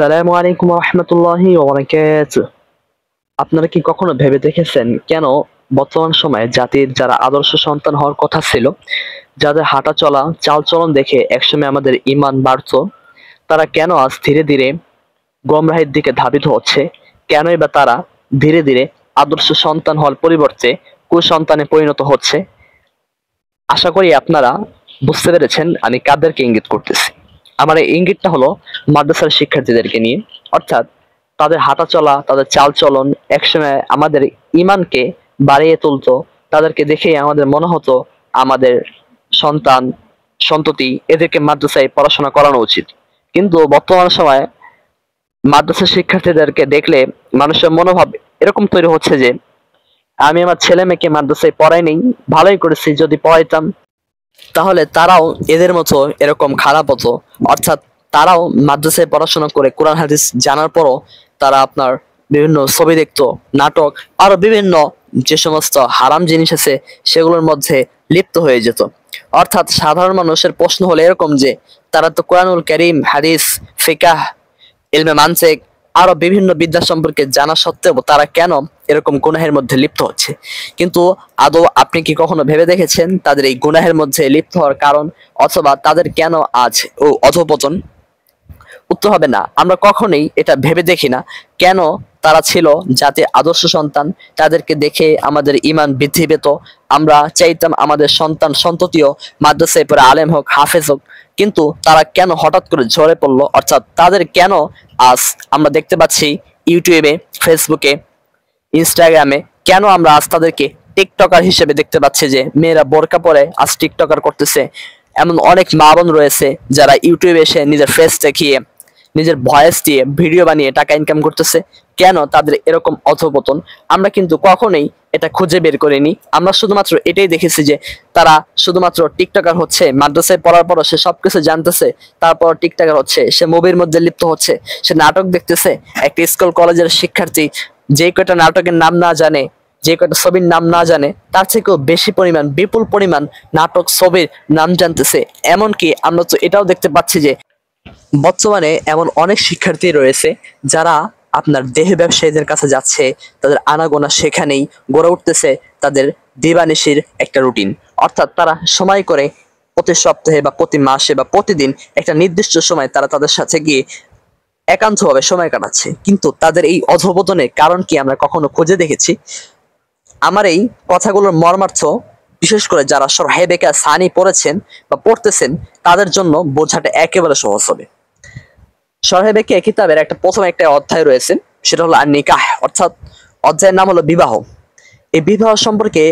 আসসালামু আলাইকুম রহমতুল্লাহি ওয়া বারাকাতুহু। আপনারা কি কখনো ভেবে দেখেছেন কেন বর্তমান সময়ে জাতির যারা আদর্শ সন্তান হওয়ার কথা ছিল, যাদের হাঁটা চলা চালচলন দেখে একসময় আমাদের ঈমান বাড়তো, তারা কেন আজ ধীরে ধীরে গোমরাহির দিকে ধাবিত হচ্ছে? কেনই বা তারা ধীরে ধীরে আদর্শ সন্তান হওয়ার পরিবর্তে কুসন্তানে পরিণত হচ্ছে? আশা করি আপনারা বুঝতে পেরেছেন আমি কাদেরকে ইঙ্গিত করতেছি। আমার এই ইঙ্গিতটা হলো মাদ্রাসার শিক্ষার্থীদেরকে নিয়ে। অর্থাৎ তাদের হাঁটা চলা, তাদের চালচলন একসময় আমাদের ঈমানকে বাড়িয়ে তুলতো। তাদেরকে দেখেই আমাদের মনে হতো আমাদের সন্তান সন্ততি এদেরকে মাদ্রাসায় পড়াশোনা করানো উচিত। কিন্তু বর্তমান সময়ে মাদ্রাসার শিক্ষার্থীদেরকে দেখলে মানুষের মনোভাব এরকম তৈরি হচ্ছে যে আমি আমার ছেলে মেয়েকে মাদ্রাসায় পড়াই নেই, ভালোই করেছি, যদি পড়াইতাম তাহলে তারাও এদের মতো এরকম খারাপ হতো। অর্থাৎ তারাও মাদ্রাসায় পড়াশোনা করে কোরআন হাদিস জানার পরও তারা আপনার বিভিন্ন ছবি দেখতো, নাটক, আরো বিভিন্ন যে সমস্ত হারাম জিনিস আছে সেগুলোর মধ্যে লিপ্ত হয়ে যেত। অর্থাৎ সাধারণ মানুষের প্রশ্ন হলো এরকম যে তারা তো কোরআনুল কারীম, হাদিস, ফিকাহ, ইলমে মানতিক আরো বিভিন্ন বিদ্যা সম্পর্কে জানা সত্ত্বেও তারা কেন এরকম গুনাহের মধ্যে লিপ্ত হচ্ছে? কিন্তু আদৌ আপনি কি কখনো ভেবে দেখেছেন তাদের এই গুনাহের মধ্যে লিপ্ত হওয়ার কারণ, অথবা তাদের কেন আজ ও অধঃপতন? উত্তর হবে না। আমরা কখনোই এটা ভেবে দেখি না কেন তারা ছিল জাতির আদর্শ সন্তান, তাদেরকে দেখে আমাদের ঈমান বৃদ্ধি পেত। আমরা চাইতাম আমাদের সন্তান সন্ততিও মাদ্রাসায় পড়ে আলেম হোক, হাফেজ হোক। কিন্তু তারা কেন হঠাৎ করে ঝরে পড়লো? অর্থাৎ তাদের কেন আজ আমরা দেখতে পাচ্ছি ইউটিউবে, ফেসবুকে, ইনস্টাগ্রামে, কেন আমরা আজ তাদেরকে টিকটকার হিসেবে দেখতে পাচ্ছি যে মেয়েরা বোরকা পরে আজ টিকটকার করতেছে? এমন অনেক মা বোন রয়েছে যারা ইউটিউবে এসে নিজের ফেস দেখিয়ে, নিজের ভয়েস দিয়ে ভিডিও বানিয়ে টাকা ইনকাম করতেছে। কেন তাদের এরকম অধঃপতন? আমরা কিন্তু কখনোই এটা খুঁজে বের করিনি। আমরা শুধুমাত্র এটাই দেখেছি যে তারা শুধুমাত্র টিকটকার হচ্ছে, মাদ্রাসায় পড়ার পরও সে সবকিছু জানতেছে, তারপর টিকটকার হচ্ছে, সে মুভির মধ্যে লিপ্ত হচ্ছে, সে নাটক দেখতেছে। একটা স্কুল কলেজের শিক্ষার্থী যে কয়টা নাটকের নাম না জানে, যে কয়টা ছবির নাম না জানে, তার থেকেও বেশি পরিমাণ, বিপুল পরিমাণ নাটক, ছবির নাম জানতেছে। এমনকি আমরা তো এটাও দেখতে পাচ্ছি যে বর্তমানে এমন অনেক শিক্ষার্থী রয়েছে যারা আপনার দেহ ব্যবসায়ীদের কাছে যাচ্ছে, তাদের আনাগোনা সেখানেই গড়ে উঠতেছে তাদের দিবানিশির একটা রুটিন। অর্থাৎ তারা সময় করে প্রতি সপ্তাহে বা প্রতি মাসে বা প্রতিদিন একটা নির্দিষ্ট সময় তারা তাদের সাথে গিয়ে একান্তভাবে সময় কাটাচ্ছে। কিন্তু তাদের এই অধঃপতনের কারণ কি আমরা কখনো খুঁজে দেখেছি? আমার এই কথাগুলোর মর্মার্থ বিশেষ করে যারা শরহে বেকা সানি পড়েছেন বা পড়তেছেন তাদের জন্য বোঝাটা একেবারে সহজ হবে। শরহে বেকা কিতাবের প্রথম একটা অধ্যায় রয়েছে, সেটা হলো নিকাহ, অর্থাৎ অধ্যায়ের নাম হলো বিবাহ। এই বিবাহ সম্পর্কে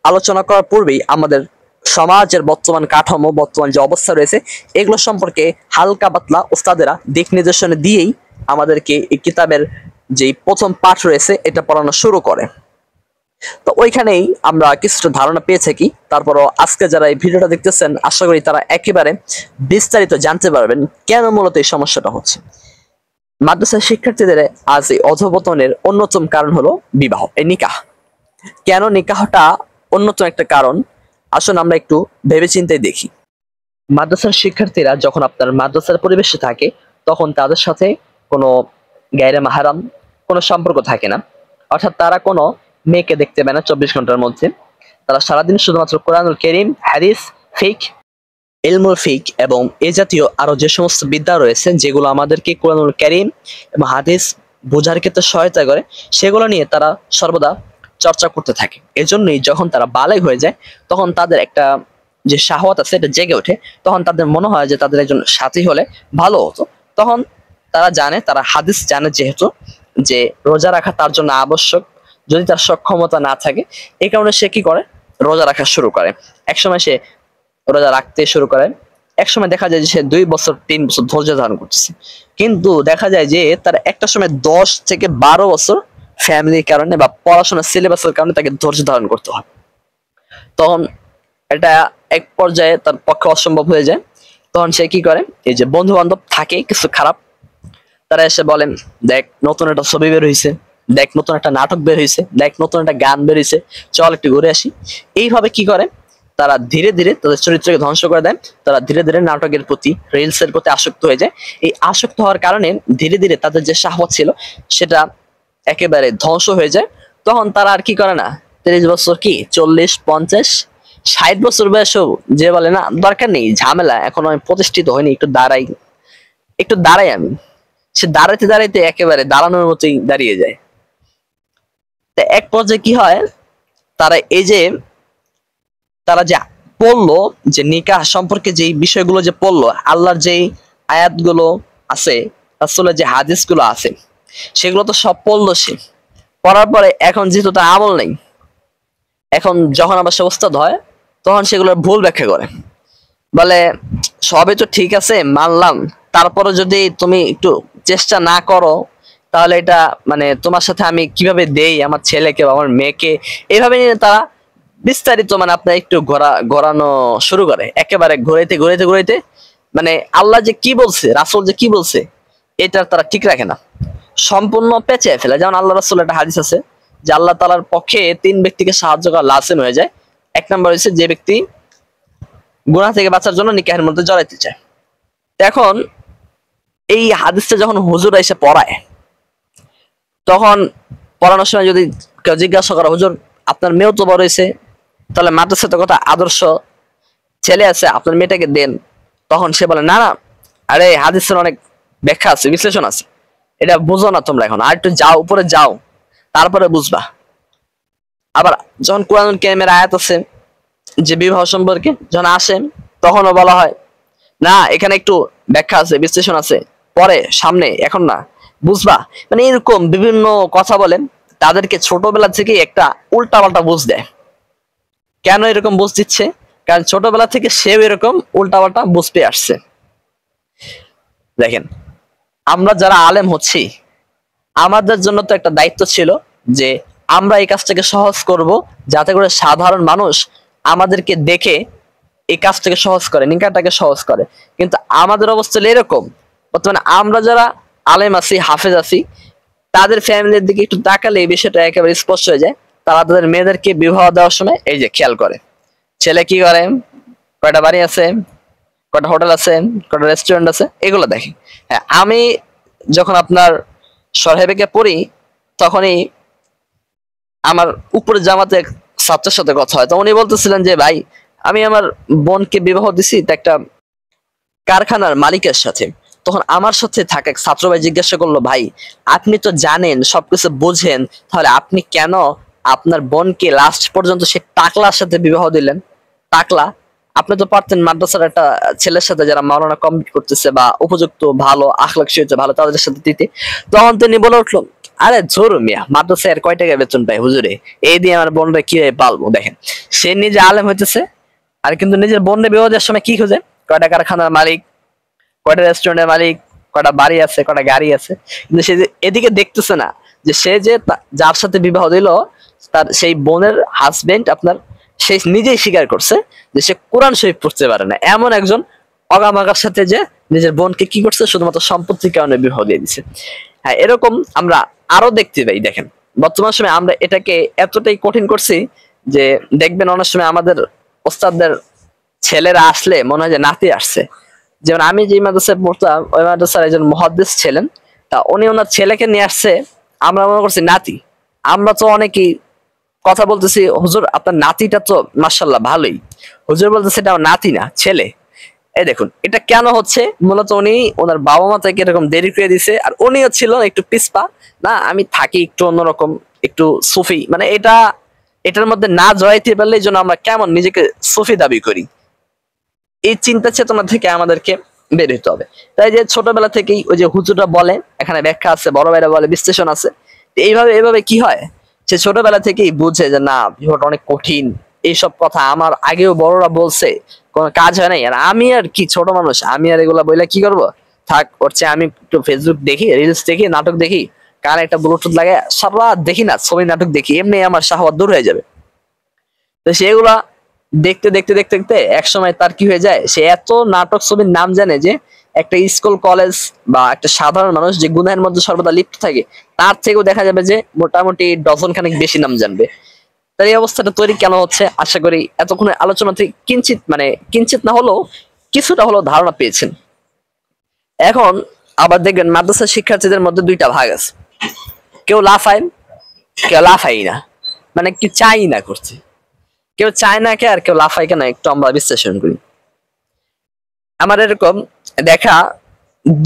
আলোচনা করার পূর্বেই আমাদের সমাজের বর্তমান কাঠামো, বর্তমান যে অবস্থা রয়েছে এগুলো সম্পর্কে হালকা পাতলা ওস্তাদেরা দিক নির্দেশনা দিয়েই আমাদেরকে এই কিতাবের যে প্রথম পাঠ রয়েছে এটা পড়ানো শুরু করে। তো ওইখানেই আমরা কিছুটা ধারণা পেয়ে থাকি। তারপরও আজকে যারা এই ভিডিওটা দেখতেছেন আশা করি তারা একেবারে বিস্তারিত জানতে পারবেন কেন মূলত এই সমস্যাটা হচ্ছে। মাদ্রাসার শিক্ষার্থীদের আজ এই অধঃপতনের অন্যতম কারণ হলো বিবাহ, এই নিকাহ। কেন নিকাহটা অন্যতম একটা কারণ? আসুন আমরা একটু ভেবেচিন্তে দেখি। মাদ্রাসার শিক্ষার্থীরা যখন আপনার মাদ্রাসার পরিবেশে থাকে তখন তাদের সাথে কোনো গায়রে মাহরাম কোনো সম্পর্ক থাকে না। অর্থাৎ তারা কোনো মেয়েকে দেখতে পায় না 24 ঘন্টার মধ্যে। তারা সারাদিন শুধুমাত্র কোরআনুল কারীম, হাদিস, ফিক, ইলমুল ফিক এবং এ জাতীয় আরো যে সমস্ত বিদ্যা রয়েছে যেগুলো আমাদেরকে কোরআনুল কারীম এবং হাদিস বোঝার ক্ষেত্রে সহায়তা করে, সেগুলো নিয়ে তারা সর্বদা চর্চা করতে থাকে। এজন্যই যখন তারা বালেগ হয়ে যায় তখন তাদের একটা যে শাহওয়াত আছে এটা জেগে ওঠে। তখন তাদের মনে হয় যে তাদের একজন সাথী হলে ভালো হতো। তখন তারা জানে, তারা হাদিস জানে যেহেতু, যে রোজা রাখা তার জন্য আবশ্যক যদি তার সক্ষমতা না থাকে। এই কারণে সে কি করে? রোজা রাখা শুরু করে। একসময় সে রোজা রাখতে শুরু করে, একসময় দেখা যায় যে সে 2 বছর 3 বছর ধৈর্য ধারণ করতেছে। কিন্তু দেখা যায় যে তার একটা সময় 10 থেকে 12 বছর ফ্যামিলির কারণে বা পড়াশোনার সিলেবাসের কারণে তাকে ধৈর্য ধারণ করতে হয়। তখন এটা এক পর্যায়ে তার পক্ষে অসম্ভব হয়ে যায়। তখন সে কি করে? এই যে বন্ধু বান্ধব থাকে কিছু খারাপ, তারা এসে বলেন, দেখ নতুন একটা ছবি বের হয়েছে, দেখ নতুন একটা নাটক বের হয়েছে, দেখ নতুন একটা গান বের হয়েছে, চল একটু ঘুরে আসি। এইভাবে কি করে? তারা ধীরে ধীরে তাদের চরিত্রকে ধ্বংস করে দেয়। তারা ধীরে ধীরে নাটকের প্রতি, রিলসের প্রতি আসক্ত হয়ে যায়। এই আসক্ত হওয়ার কারণে ধীরে ধীরে তাদের যে শাহওয়াত ছিল সেটা একেবারে ধ্বংস হয়ে যায়। তখন তারা আর কি করে না, 30 বছর কি 40, 50, 60 বছর বয়সেও যে বলে না দরকার নেই ঝামেলা, এখন আমি প্রতিষ্ঠিত হয়নি, একটু দাঁড়াই আমি, সে দাঁড়াইতে দাঁড়াইতে একেবারে দাঁড়ানোর মতোই দাঁড়িয়ে যায়। তা এক পর্যায়ে কি হয়, তারা তারা যে পড়লো, যে নিকাহ সম্পর্কে যে বিষয়গুলো যে পড়লো, আল্লাহর যে আয়াতগুলো আছে, রাসূলের যে হাদিসগুলো আছে, সেগুলো তো সব পড়লো সে। পড়ার পরে এখন যেহেতু তার আমল নেই, এখন যখন আবার সে ওস্তাদ হয় তখন সেগুলোর ভুল ব্যাখ্যা করে, বলে সবই তো ঠিক আছে মানলাম, তারপরে যদি তুমি একটু চেষ্টা না করো তাহলে এটা মানে তোমার সাথে আমি কিভাবে দেই আমার ছেলেকে বা আমার মেয়েকে, এইভাবে নিয়ে তারা বিস্তারিত মানে আপনার একটু ঘোরানো শুরু করে, একেবারে ঘুরাইতে ঘুরাইতে ঘুরাইতে মানে আল্লাহ যে কি বলছে, রাসূল যে কি বলছে এটা তারা ঠিক রাখে না, সম্পূর্ণ পেঁচিয়ে ফেলে। যেমন আল্লাহ রাসূল একটা হাদিস আছে যে আল্লাহ তাআলার পক্ষে 3 ব্যক্তিকে সাহায্য করা লাসিম হয়ে যায়। এক নম্বর হচ্ছে যে ব্যক্তি গুনাহ থেকে বাঁচার জন্য নিকাহের মধ্যে জড়াইতে চায়। এখন এই হাদিসটা যখন হুজুর এসে পড়ায়, তখন পড়ানোর সময় যদি কেউ জিজ্ঞাসা করে হুজুর আপনার মেয়েও তো বড় হয়েছে, তাহলে মাদ্রাসাতে কত আদর্শ ছেলে আছে, আপনার মেয়েটাকে দেন, তখন সে বলে না না, আরে হাদিসের অনেক ব্যাখ্যা আছে, বিশ্লেষণ আছে, এটা বুঝো না তোমরা, এখন আর একটু যাও উপরে যাও তারপরে বুঝবা। আবার যখন কুরআনুল কারীমের আয়াত আছে যে বিবাহ সম্পর্কে যখন আসে, তখনও বলা হয় না এখানে একটু ব্যাখ্যা আছে, বিশ্লেষণ আছে, পরে সামনে, এখন না, বুঝবা। মানে এরকম বিভিন্ন কথা বলে তাদেরকে ছোটবেলা থেকে একটা উল্টাপাল্টা বুঝ দেয়। কেন এরকম বুঝ দিচ্ছে? কারণ ছোটবেলা থেকে সেও এরকম উল্টাপাল্টা বুঝ পেয়ে আসছে। দেখেন, আমরা যারা আলেম হচ্ছি, আমাদের জন্য তো একটা দায়িত্ব ছিল যে আমরা এই কাজটাকে সহজ করব, যাতে করে সাধারণ মানুষ আমাদেরকে দেখে এই কাজটাকে সহজ করে, নিকাহটাকে সহজ করে। কিন্তু আমাদের অবস্থা এরকম, বর্তমানে আমরা যারা আলেম আছি, হাফেজ আছি, তাদের ফ্যামিলির দিকে একটু তাকালে এই বিষয়টা একেবারে স্পষ্ট হয়ে যায়। তারা তাদের মেয়েদেরকে বিবাহ দেওয়ার সময় এই যে খেয়াল করে, ছেলে কি করে, কয়টা বাড়ি আছে, কয়টা হোটেল আছে, কয়টা রেস্টুরেন্ট আছে, এগুলো দেখে। হ্যাঁ, আমি যখন আপনার সরহেবেকে পড়ি, তখনই আমার উপরের জামাতে এক ছাত্রের সাথে কথা হয়। তো উনি বলতেছিলেন যে ভাই, আমি আমার বোনকে বিবাহ দিছি একটা কারখানার মালিকের সাথে। তখন আমার সাথে থাকা এক ছাত্র ভাই জিজ্ঞাসা করলো, ভাই আপনি তো জানেন সবকিছু বুঝেন, তাহলে আপনি কেন আপনার বোনকে লাস্ট পর্যন্ত সে টাকলার সাথে বিবাহ দিলেন? টাকলা, আপনি তো পারতেন মাদ্রাসার একটা ছেলের সাথে যারা মাওলানা কমপ্লিট করতেছে বা উপযুক্ত ভালো আখলাক সহিত ভালো, তাদের সাথে দিতে। তখন তিনি বলে উঠলো, আরে ঝোরু মিয়া, মাদ্রাসায় আর কয় টাকা বেতন পাই হুজুরে, এই দিয়ে আমার বোনরা কিভাবে পালবো? দেখেন, সে নিজে আলেম হইতেছে, আর কিন্তু নিজের বোনের বিবাহ দেওয়ার সময় কি খুঁজে, কয়টা কারখানার মালিক, কয়টা রেস্টুরেন্টের মালিক, কয়টা বাড়ি আছে, কয়টা গাড়ি আছে। কিন্তু সে এদিকে দেখতেছে না যে সে যে যার সাথে বিবাহ দিল, তার সেই বোনের হাজবেন্ড আপনার, সে নিজেই স্বীকার করছে যে সে কোরআন শরীফ পড়তে পারে না, এমন একজন অগামাগার সাথে যে নিজের বোনকে কি করছে, শুধুমাত্র সম্পত্তির কারণে বিবাহ দিয়ে দিচ্ছে। হ্যাঁ, এরকম আমরা আরো দেখতে পাই। দেখেন, বর্তমান সময়ে আমরা এটাকে এতটাই কঠিন করছি যে দেখবেন অনেক সময় আমাদের ওস্তাদদের ছেলেরা আসলে মনে হয় যে নাতি আসছে। যেমন আমি যে মাদ্রাসায় পড়তাম, ওই মাদ্রাসার একজন মুহাদ্দিস ছিলেন, তা উনি ওনার ছেলেকে নিয়ে আসছে, আমরা মনে করছি নাতি। আমরা তো অনেকেই কথা বলতেছি, হুজুর আপনার নাতিটা তো মাশাআল্লাহ ভালোই। হুজুর বলতেছে এটা আমার নাতি না, ছেলে। এই দেখুন, এটা কেন হচ্ছে? মূলত উনি ওনার বাবা মা থেকে এরকম দেরি করে দিছে, আর উনিও ছিল একটু পিসপা, না আমি থাকি একটু অন্যরকম, একটু সুফি, মানে এটার মধ্যে না জড়াইতে পারলে এই জন্য আমরা কেমন নিজেকে সুফি দাবি করি। এই চিন্তা চেতনা থেকে আমাদেরকে বের হতে হবে। তাই যে ছোটবেলা থেকেই ওই যে হুজুররা বলে, এখানে ব্যাখ্যা আছে, বড় ভাইরা বলে বিশ্লেষণ আছে, এইভাবে কি হয়, সে ছোটবেলা থেকেই বুঝে যে না বিষয়টা অনেক কঠিন, এইসব কথা আমার আগেও বড়রা বলছে, কোনো কাজ হয় নাই, আর আমি আর কি ছোট মানুষ, আমি আর এগুলা বইলে কি করব, থাক ওর চেয়ে আমি একটু ফেসবুক দেখি, রিলস দেখি, নাটক দেখি, কানে একটা ব্লুটুথ লাগে, সারা রাত দেখি না, ছবি নাটক দেখি, এমনি আমার শাহওয়াত দূর হয়ে যাবে। তো সেগুলা দেখতে দেখতে দেখতে দেখতে এক সময় তার কি হয়ে যায়, সে এত নাটক ছবির নাম জানে যে একটা স্কুল কলেজ বা একটা সাধারণ মানুষ যে গুনাহের মধ্যে সর্বদা লিপ্ত থাকে, তার থেকেও দেখা যাবে যে মোটামুটি ডজন খানেক বেশি নাম জানবে। তার এই অবস্থাটা তৈরি কেন হচ্ছে? আশা করি এতক্ষণে আলোচনা থেকে কিঞ্চিত না হলেও কিছুটা হলেও ধারণা পেয়েছেন। এখন আবার দেখবেন মাদ্রাসা শিক্ষার্থীদের মধ্যে দুইটা ভাগ আছে, কেউ লাফায়, কেউ লাফাই না, মানে কি চাই না করছে, কেউ চায় না কে আর কেউ লাফায় কেন, একটু আমরা বিশ্লেষণ করি। আমার এরকম দেখা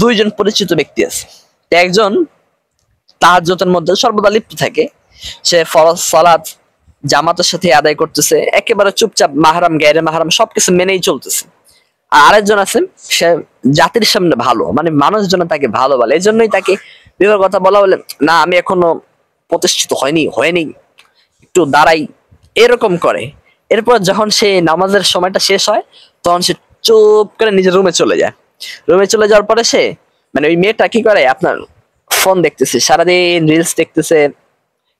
দুইজন পরিচিত ব্যক্তি আছে। একজন তাহাজ্জুদের মধ্যে সর্বদা লিপ্ত থাকে, সে ফরজ সালাত জামাতের সাথে আদায় করতেছে, একেবারে চুপচাপ, মাহরাম গায়রে মাহরাম সবকিছু মেনেই চলতেছে। আর আরেকজন আছে, সে জাতির সামনে ভালো, মানে মানুষজন তাকে ভালো বলে, এই জন্যই তাকে বিবাহের কথা বলা বলে না আমি এখনো প্রতিষ্ঠিত হয়নি একটু দাঁড়াই, এরকম করে। এরপর যখন সে নামাজের সময়টা শেষ হয় তখন সে চুপ করে নিজের রুমে চলে যায়। রুমে চলে যাওয়ার পরে সে মানে ওই মেয়েটা কি করে, আপনার ফোন দেখতেছে, সারাদিন রিলস দেখতেছে,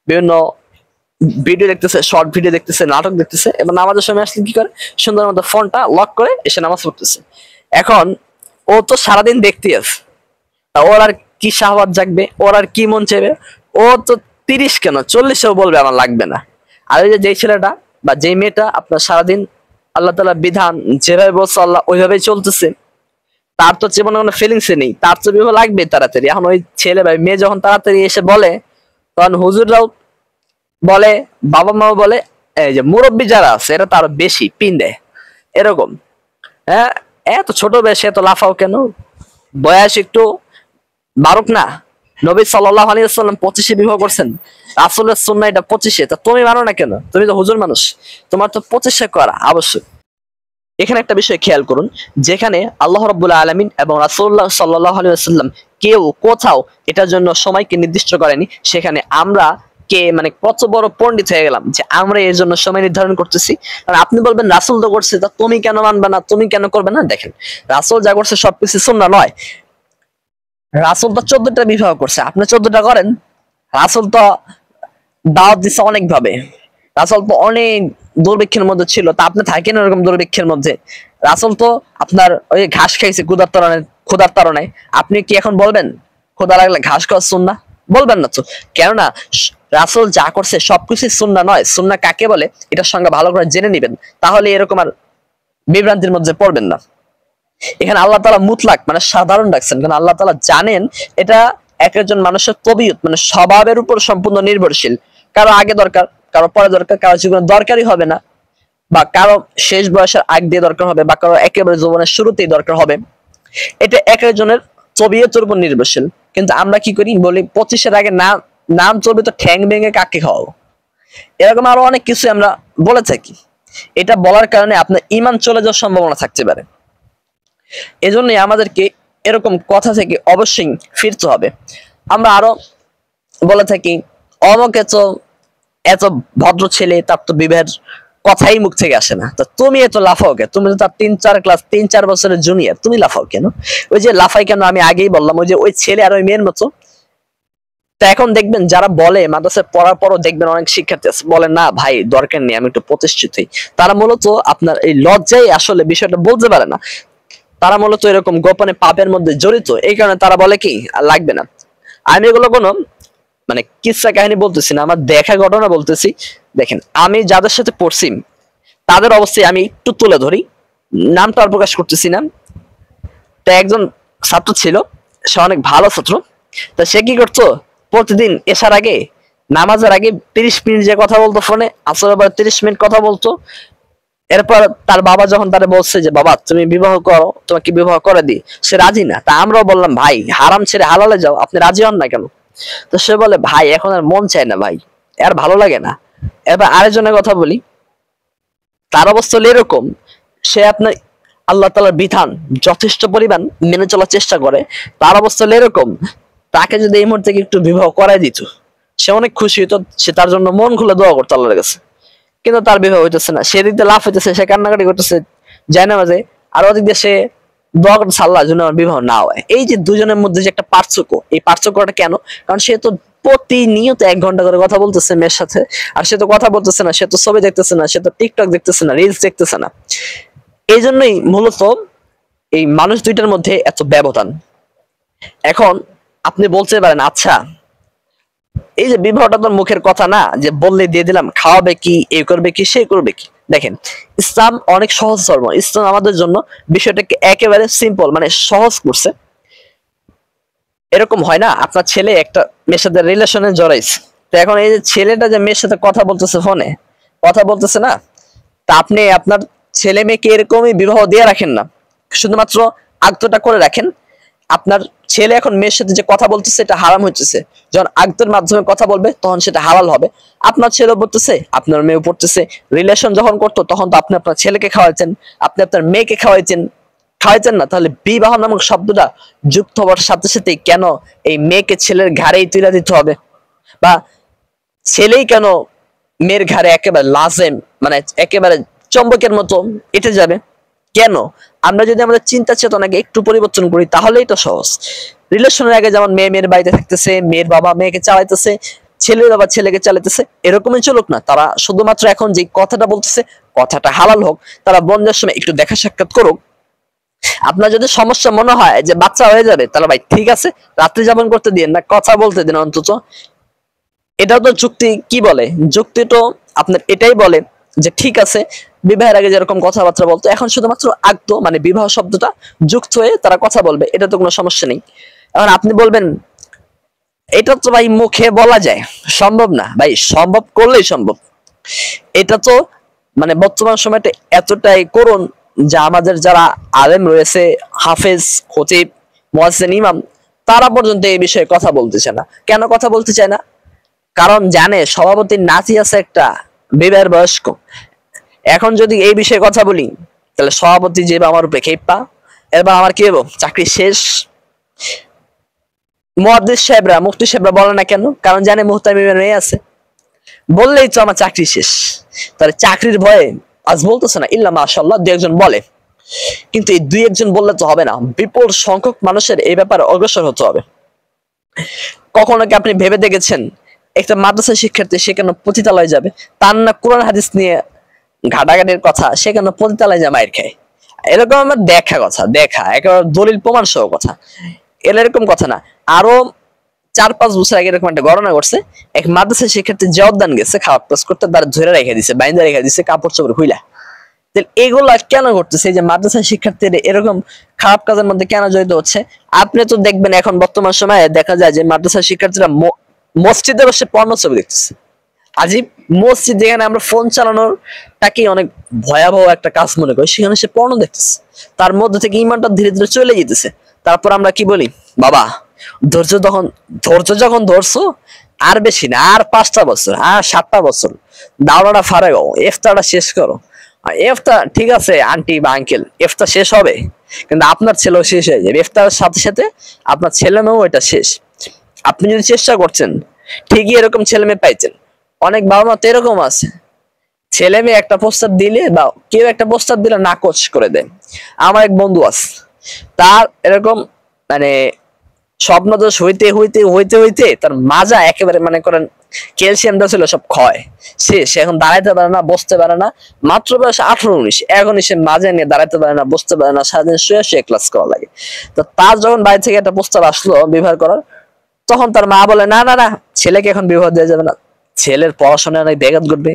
বিভিন্ন ভিডিও দেখতেছে, শর্ট ভিডিও দেখতেছে, নাটক দেখতেছে, এবং নামাজের সময় আসলে কি করে, সুন্দর মতো ফোনটা লক করে এসে নামাজ পড়তেছে। এখন ও তো সারাদিন দেখতে আছে, ওর আর কি শাহওয়াত জাগবে, ওর আর কি মন চাইবে, ও তো 30 কেন 40-ও বলবে আমার লাগবে না। আর ওই যে ছেলেটা বা যে মেয়েটা আপনার সারাদিন আল্লাহ তাআলার বিধান যেভাবে বলছে আল্লাহ ওইভাবেই চলতেছে, তার তো জীবনে কোনো ফিলিংস নেই, তার তো বিবাহ লাগবে তাড়াতাড়ি। এখন ওই ছেলে বা মেয়ে যখন তাড়াতাড়ি এসে বলে, তখন হুজুররাও বলে, বাবা মাও বলে, এই যে মুরব্বী যারা আছে এরা তার বেশি পিন দেয় এরকম। হ্যাঁ, এত ছোট বয়সে এত লাফাও কেন, বয়স একটু বারুক না। নবী সাল্লাল্লাহু আলাইহি ওয়াসাল্লাম 25-এ বিবাহ করছেন, রাসূলের সুন্নাহ এটা 25-এ, তা তুমি মানো না কেন? তুমি তো হুজুর মানুষ, তোমার তো 25-এ করা আবশ্যক। এখানে একটা বিষয় খেয়াল করুন, যেখানে আল্লাহ রাব্বুল আলামিন এবং রাসূলুল্লাহ সাল্লাল্লাহু আলাইহি ওয়াসাল্লাম কেউ কোথাও এটার জন্য সময়কে নির্দিষ্ট করেনি, সেখানে আমরা কে মানে কত বড় পণ্ডিত হয়ে গেলাম যে আমরা এর জন্য সময় নির্ধারণ করতেছি। কারণ আপনি বলবেন রাসূল তো করছে, তা তুমি কেন মানবে না, তুমি কেন করবে না? দেখেন, রাসূল যা করছে সবকিছু সুন্নাহ নয়। রাসূল তো 14টা বিবাহ করছে, আপনি 14টা করেন। রাসূল তো দাওয়াত দিচ্ছে অনেক ভাবে, রাসূল তো অনেক দুর্ভিক্ষের মধ্যে ছিল, তা আপনি থাকেন এরকম দুর্ভিক্ষের মধ্যে। রাসূল তো আপনার ওই ঘাস খাইছে ক্ষুধার তাড়নায়, আপনি কি এখন বলবেন ক্ষুধা লাগলে ঘাস খাওয়া সুন্নাহ? বলবেন না তো। কেননা রাসূল যা করছে সবকিছু সুন্নাহ নয়। সুন্নাহ কাকে বলে এটার সঙ্গে ভালো করে জেনে নেবেন, তাহলে এরকম আর বিভ্রান্তির মধ্যে পড়বেন না। এখানে আল্লাহ তাআলা মুতলাক মানে সাধারণ রাখছেন, কারণ আল্লাহ তাআলা জানেন এটা এক একজন মানুষের তবিয়ত মানে স্বভাবের উপর সম্পূর্ণ নির্ভরশীল। কারো আগে দরকার, কারো পরে দরকার, কারো জীবনে দরকারই হবে না, বা কারো শেষ বয়সের আগ দিয়ে দরকার হবে, বা কারো একেবারে জীবনের শুরুতেই দরকার হবে। এটা এক একজনের তবিয়তের উপর নির্ভরশীল। কিন্তু আমরা কি করি, বলি 25-এর আগে নাম চলবে তো ঠ্যাং ভেঙে কাকে খাওয়াবো, এরকম আরো অনেক কিছু আমরা বলে থাকি। এটা বলার কারণে আপনার ঈমান চলে যাওয়ার সম্ভাবনা থাকতে পারে। এজন্যই আমাদেরকে এরকম কথা থেকে অবশ্যই ফিরতে হবে। আমরা আরো বলে থাকি অমুক এত ভদ্র ছেলে, তার তো বিবাহের কথাই মুখ থেকে আসে না, তা তুমি এত লাফাও কেন? তুমি তো তার 3-4 বছরের জুনিয়র, তুমি লাফাও কেন? ওই যে লাফাই কেন আমি আগেই বললাম, ওই যে ওই ছেলে আর ওই মেয়ের মতো। তা এখন দেখবেন যারা বলে মাদ্রাসায় পড়ার পরও দেখবেন অনেক শিক্ষার্থী আছে বলে না ভাই দরকার নেই, আমি একটু প্রতিষ্ঠিত হই। তারা মূলত আপনার এই লজ্জায় আসলে বিষয়টা বলতে পারে না, তারা মূলত এরকম গোপনে পাপের মধ্যে জড়িত, এই কারণে তারা বলে কি লাগবে না। আমি এগুলো কোনো মানে কিচ্ছা কাহিনী বলতেছি না, আমার দেখা ঘটনা বলতেছি। দেখেন, আমি যাদের সাথে পড়ছি তাদের অবস্থায় আমি একটু তুলে ধরি, নামটা আর প্রকাশ করতেছি না। তা একজন ছাত্র ছিল, সে অনেক ভালো ছাত্র। তা সে কি করতো, প্রতিদিন এসার আগে নামাজের আগে 30 মিনিট যে কথা বলতো ফোনে, আসলে আবার 30 মিনিট কথা বলতো। এরপর তার বাবা যখন তারে বলছে যে বাবা তুমি বিবাহ করো, তোমাকে বিবাহ করে দিই, সে রাজি না। তা আমরাও বললাম ভাই হারাম ছেড়ে হালালে যাও, আপনি রাজি হন না কেন? তো সে বলে ভাই এখন আর মন চায় না ভাই, আর ভালো লাগে না। এবার আরেকজনের কথা বলি, তার অবস্থা হলো এরকম, সে আপনার আল্লাহ তাআলার বিধান যথেষ্ট পরিমাণ মেনে চলার চেষ্টা করে। তার অবস্থা হলো এরকম, তাকে যদি এই মুহূর্তে একটু বিবাহ করাই দিত সে অনেক খুশি হতো, সে তার জন্য মন খুলে দোয়া করতো আল্লাহর কাছে। কিন্তু তার বিবাহ হইতেছে না, সে দিক দিয়ে লাভ হইতেছে, সে কান্নাকাটি করতেছে যায় না মাঝে, আর ওদিক দিয়ে সে দোয়া করতেছে আল্লাহর জন্য আমার বিবাহ না হয়। এই যে দুজনের মধ্যে যে একটা পার্থক্য, এই পার্থক্যটা কেন? কারণ সে তো প্রতিনিয়ত 1 ঘন্টা করে কথা বলতেছে মেয়ের সাথে, আর সে তো কথা বলতেছে না, সে তো ছবি দেখতেছে না, সে তো টিকটক দেখতেছে না, রিলস দেখতেছে না। এই জন্যই মূলত এই মানুষ দুইটার মধ্যে এত ব্যবধান। এখন আপনি বলতে পারেন আচ্ছা এই যে বিবাহটা তো মুখের কথা না, যে বললে দিয়ে দিলাম, খাওয়াবে কি, এই করবে কি, সেই করবে কি। দেখেন, ইসলাম অনেক সহজ ধর্ম। ইসলাম আমাদের জন্য বিষয়টাকে একেবারে সিম্পল, মানে সহজ করছে। এরকম হয় না, আপনার ছেলে একটা মেয়ের সাথে রিলেশনে জড়াইছে, তো এখন এই যে ছেলেটা যে মেয়ের সাথে কথা বলতেছে, ফোনে কথা বলতেছে না, তা আপনি আপনার ছেলে মেয়েকে এরকমই বিবাহ দিয়ে রাখেন না, শুধুমাত্র আগ্রহটা করে রাখেন। আপনার ছেলে এখন মেয়ের সাথে যে কথা বলতেছে এটা হারাম হচ্ছে, যখন আগ্রহের মাধ্যমে কথা বলবে তখন সেটা হালাল হবে। আপনার ছেলে পড়তেছে, আপনার মেয়ে পড়তেছে, রিলেশন যখন করতো তখন তো আপনি আপনার ছেলেকে খাওয়াইছেন, আপনি আপনার মেয়েকে খাওয়াইছেন, খাওয়াইছেন না? তাহলে বিবাহ নামক শব্দটা যুক্ত হওয়ার সাথে সাথে কেন এই মেয়েকে ছেলের ঘাড়েই তুলে দিতে হবে, বা ছেলেই কেন মেয়ের ঘাড়ে একেবারে লাজেম, মানে একেবারে চম্বকের মতো এটে যাবে কেন? আমরা যদি আমাদের চিন্তা চেতনাকে একটু পরিবর্তন করি তাহলেই তো সহজ। রিলেশনের আগে যেমন মেয়ে মেয়ের বাড়িতে থাকতেছে, মেয়ের বাবা মেয়েকে চালাইতেছে, ছেলের বাবা ছেলেকে চালাইতেছে, এরকমই চলুক না। তারা শুধুমাত্র এখন যে কথাটা বলতেছে কথাটা হালাল হোক, তারা বন্ধের সময় একটু দেখা সাক্ষাৎ করুক। আপনার যদি সমস্যা মনে হয় যে বাচ্চা হয়ে যাবে, তাহলে ভাই ঠিক আছে, রাত্রি যাপন করতে দিন না, কথা বলতে দিন অন্তত। এটাও তো যুক্তি কি বলে, যুক্তি তো আপনার এটাই বলে যে ঠিক আছে, বিবাহের আগে যেরকম কথাবার্তা বলতো এখন শুধুমাত্র আগ্দ মানে বিবাহ শব্দটা যুক্ত হয়ে তারা কথা বলবে, এটা তো কোনো সমস্যা নেই। এখন আপনি বলবেন এটা তো ভাই মুখে বলা যায়, সম্ভব না ভাই, সম্ভব করলেই সম্ভব। এটা তো মানে বর্তমান সময়টা এতটাই করুন যা আমাদের যারা আলেম রয়েছে, হাফেজ, খতিব, মুয়াজ্জিন, ইমাম, তারা পর্যন্ত এই বিষয়ে কথা বলতে চায় না। কেন কথা বলতে চায় না? কারণ জানে সভাপতির নাতি আছে একটা বিবাহের বয়স্ক, এখন যদি এই বিষয়ে কথা বলি তাহলে সভাপতি যে আমার উপরে খেপা, এবার আমার কি হবো, চাকরি শেষ। মুহাদ্দিস সাহেবরা, মুফতি সাহেবরা বলে না কেন? কারণ জানে মুহতামিমের মেয়ে আছে, বললেই তো আমার চাকরি শেষ। তাহলে চাকরির ভয়ে আজ বলতেছে না, ইল্লা মাশাআল্লাহ দুই একজন বলে, কিন্তু এই দুই একজন বললে তো হবে না, বিপুল সংখ্যক মানুষের এই ব্যাপারে অগ্রসর হতে হবে। কখনো কি আপনি ভেবে দেখেছেন একটা মাদ্রাসা শিক্ষার্থী সে কেন পতিতালয়ে যাবে? তার না কোরআন হাদিস নিয়ে ঘাটাঘাটির কথা, সে কেন পতিতালয়ে যা মায়ের খায়? এরকম আমার দেখা কথা, দেখা একেবারে দলিল প্রমাণ সহ কথা, এরকম কথা না। আরো 4-5 বছর আগে এরকম একটা ঘটনা ঘটছে, এক মাদ্রাসা শিক্ষার্থী জওদান গেছে খাওয়া ক্লাস করতে, তার ধরে রেখে দিছে, বাইন্দা রেখে দিছে কাপড় চোপড় খুইলা। এগুলা কেন ঘটতেছে? এই যে মাদ্রাসা শিক্ষার্থীরা এরকম খারাপ কাজের মধ্যে কেন জড়িত হচ্ছে? আপনি তো দেখবেন এখন বর্তমান সময়ে দেখা যায় যে মাদ্রাসা শিক্ষার্থীরা মসজিদে বসে পর্ণ ছবি দেখতেছে। আজিব, মসজিদ যেখানে আমরা ফোন চালানোর টাকে অনেক ভয়াবহ একটা কাজ মনে করি, সেখানে সে পর্ণ দেখতেছে, তার মধ্যে থেকে ইমানটা ধীরে ধীরে চলে যেতেছে। তারপর আমরা কি বলি, বাবা ধৈর্য যখন ধরছো, আর বেশি না, আর 5টা বছর, আর 7টা বছর, দাওরাটা ফারাও, ইফতারটা শেষ করো। ইফতার ঠিক আছে আন্টি বা আঙ্কেল, ইফতার শেষ হবে, কিন্তু আপনার ছেলেও শেষ হয়ে যাবে ইফতারের সাথে সাথে, আপনার ছেলে মেয়েও এটা শেষ। আপনি যদি চেষ্টা করছেন ঠিকই এরকম ছেলে মেয়ে পাইছেন। অনেক বাবা মা তো এরকম আছে, ছেলে মেয়ে একটা প্রস্তাব দিলে বা কেউ একটা প্রস্তাব দিলে নাকচ করে দেয়। আমার এক বন্ধু আছে, তার এরকম মানে স্বপ্নদোষ হইতে হইতে হইতে হইতে তার মাজা একেবারে মনে করেন ক্যালসিয়ামটা ছিল সব ক্ষয়, সে এখন দাঁড়াইতে পারে না, বসতে পারে না, মাত্র বয়স 18-19, এখনই সে মাজা নিয়ে দাঁড়াইতে পারে না, বসতে পারে না, সারাদিন শুয়ে শুয়ে ক্লাস করা লাগে। তো তার যখন বাড়ি থেকে একটা প্রস্তাব আসলো বিবাহ করার, তখন তার মা বলে না না না, ছেলেকে এখন বিবাহ দেওয়া যাবে না, ছেলের পড়াশোনায় অনেক ব্যাঘাত ঘটবে।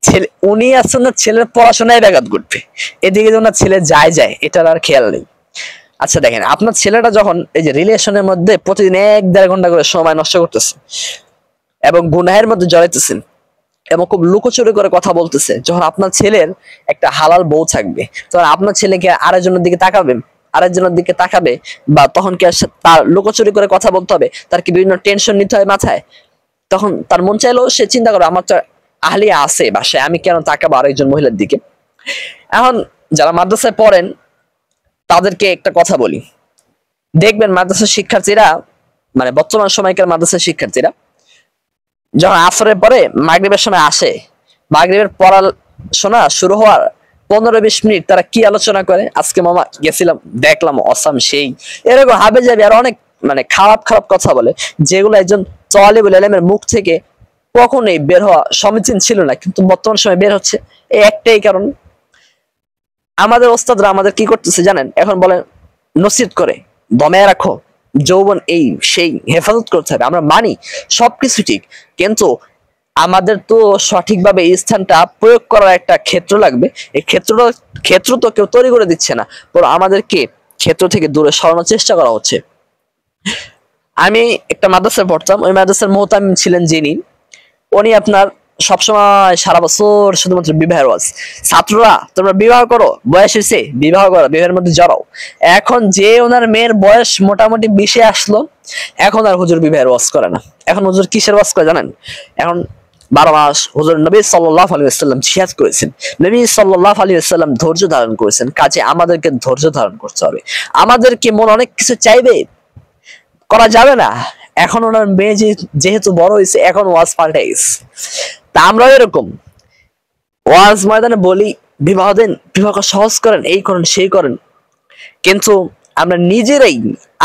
ছেলে উনি আসছেন না, ছেলের পড়াশোনায় ব্যাঘাত ঘটবে, এদিকে যখন ছেলে যায় এটার আর খেয়াল নেই। আচ্ছা দেখেন, আপনার ছেলেটা যখন এই যে রিলেশনের মধ্যে প্রতিদিন 1-1.5 ঘন্টা করে সময় নষ্ট করতেছে এবং গুনাহের মধ্যে জড়াইতেছেন এবং খুব লুকোচুরি করে কথা বলতেছে, যখন আপনার ছেলের একটা হালাল বউ থাকবে, তখন আপনার ছেলেকে আরেকজনের দিকে তাকাবে, আরেকজনের দিকে তাকাবে, বা তখন কি তার লুকোচুরি করে কথা বলতে হবে? তার কি বিভিন্ন টেনশন নিতে হয় মাথায়? তখন তার মন চাইলেও সে চিন্তা করে আমার তো আহলিয়া আছে বাসায়, আমি কেন তাকাবো আরেকজন মহিলার দিকে? এখন যারা মাদ্রাসায় পড়েন তাদেরকে একটা কথা বলি, দেখবেন মাদ্রাসার শিক্ষার্থীরা, মানে বর্তমান সময়কার মাদ্রাসার শিক্ষার্থীরা যখন আসরের পরে মাগরিবের সময় আসে, মাগরিবের পড়াশোনা শুরু হওয়ার 15-20 মিনিট তারা কি আলোচনা করে, আজকে মামা গেছিলাম দেখলাম অসাম সেই, এরকম হাবে যাবে আর অনেক মানে খারাপ খারাপ কথা বলে, যেগুলো একজন তালিবুল ইলমের মুখ থেকে কখনোই বের হওয়া সমীচীন ছিল না, কিন্তু বর্তমান সময় বের হচ্ছে। এই একটাই কারণ, আমাদের ওস্তাদরা আমাদের কি করতেছে জানেন? এখন বলেন নসিহত করে দমে রাখো, যৌবন এই সেই হেফাজত করতে হবে, আমরা মানি সবকিছু ঠিক, কিন্তু আমাদের তো সঠিকভাবে এই স্থানটা প্রয়োগ করার একটা ক্ষেত্র লাগবে। এই ক্ষেত্র তো কেউ তৈরি করে দিচ্ছে না, বরং আমাদেরকে ক্ষেত্র থেকে দূরে সরানোর চেষ্টা করা হচ্ছে। আমি একটা মাদ্রাসায় পড়তাম, ওই মাদ্রাসার মুহতামিম ছিলেন যিনি, উনি আপনার সবসময় সারা বছর শুধুমাত্র বিবাহের ওয়াজ, ছাত্ররা তোমরা বিবাহ করো, বয়স হয়েছে বিবাহ করো, বিবাহের মধ্যে জড়াও। এখন যে ওনার মেয়ের বয়স মোটামুটি 20-এ আসলো, এখন আর হুজুর বিবাহের ওয়াজ করে না। এখন হুজুর কিসের ওয়াজ করে জানেন? এখন 12 মাস হুজুর নবী সাল্লাল্লাহু আলাইহি ওয়াসাল্লাম জিহাদ করেছেন, নবী সাল্লাল্লাহু আলাইহি ওয়াসাল্লাম ধৈর্য ধারণ করেছেন, কাজে আমাদেরকে ধৈর্য ধারণ করতে হবে। আমাদেরকে মন অনেক কিছু চাইবে, করা যাবে না। এখন ওনার মেয়ে যেহেতু বড় হয়েছে, এখন ওয়াজ পাল্টে গেছে। তা আমরাও এরকম ওয়াজ ময়দানে বলি বিবাহ দেন, বিবাহ সহজ করেন, এই করেন সেই করেন, কিন্তু আমরা নিজেরাই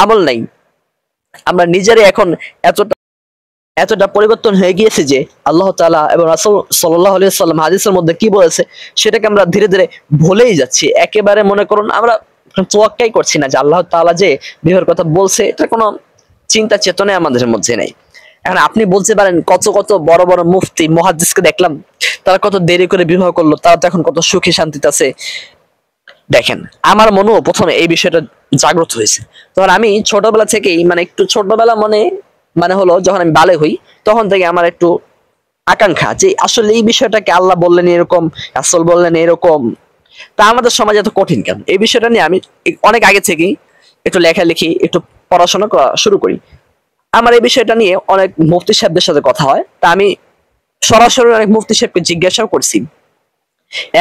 আমল নাই। আমরা নিজেরাই এখন এতটা এতটা পরিবর্তন হয়ে গিয়েছে যে আল্লাহ তাআলা এবং রাসূল সাল্লাল্লাহু আলাইহি ওয়াসাল্লাম হাদিসের মধ্যে কি বলেছে সেটাকে আমরা ধীরে ধীরে ভুলেই যাচ্ছি। একেবারে মনে করুন আমরা তোয়াক্কাই করছি না যে আল্লাহ তাআলা যে বিবাহের কথা বলছে, এটা কোনো চিন্তা চেতনাই আমাদের মধ্যে নেই। এখন আপনি বলতে পারেন কত কত বড় বড় মুফতি মুহাদ্দিসকে দেখলাম, তারা কত দেরি করে বিবাহ করলো, তারা তো এখন কত সুখী শান্তিতে আছে। দেখেন, আমার মনেও প্রথমে এই বিষয়টা জাগ্রত হয়েছে। তখন আমি ছোটবেলা থেকেই, মানে একটু ছোটবেলা মানে হলো যখন আমি বালেগ হই, তখন থেকে আমার একটু আকাঙ্ক্ষা যে আসলে এই বিষয়টাকে আল্লাহ বললেন এরকম, রাসূল বললেন এরকম, তা আমাদের সমাজে এত কঠিন কেন? এই বিষয়টা নিয়ে আমি অনেক আগে থেকেই একটু লেখালেখি, একটু পড়াশোনা করা শুরু করি। আমার এই বিষয়টা নিয়ে অনেক মুফতি সাহেবদের সাথে কথা হয়, তা আমি সরাসরি অনেক মুফতি সাহেবকে জিজ্ঞাসাও করছি,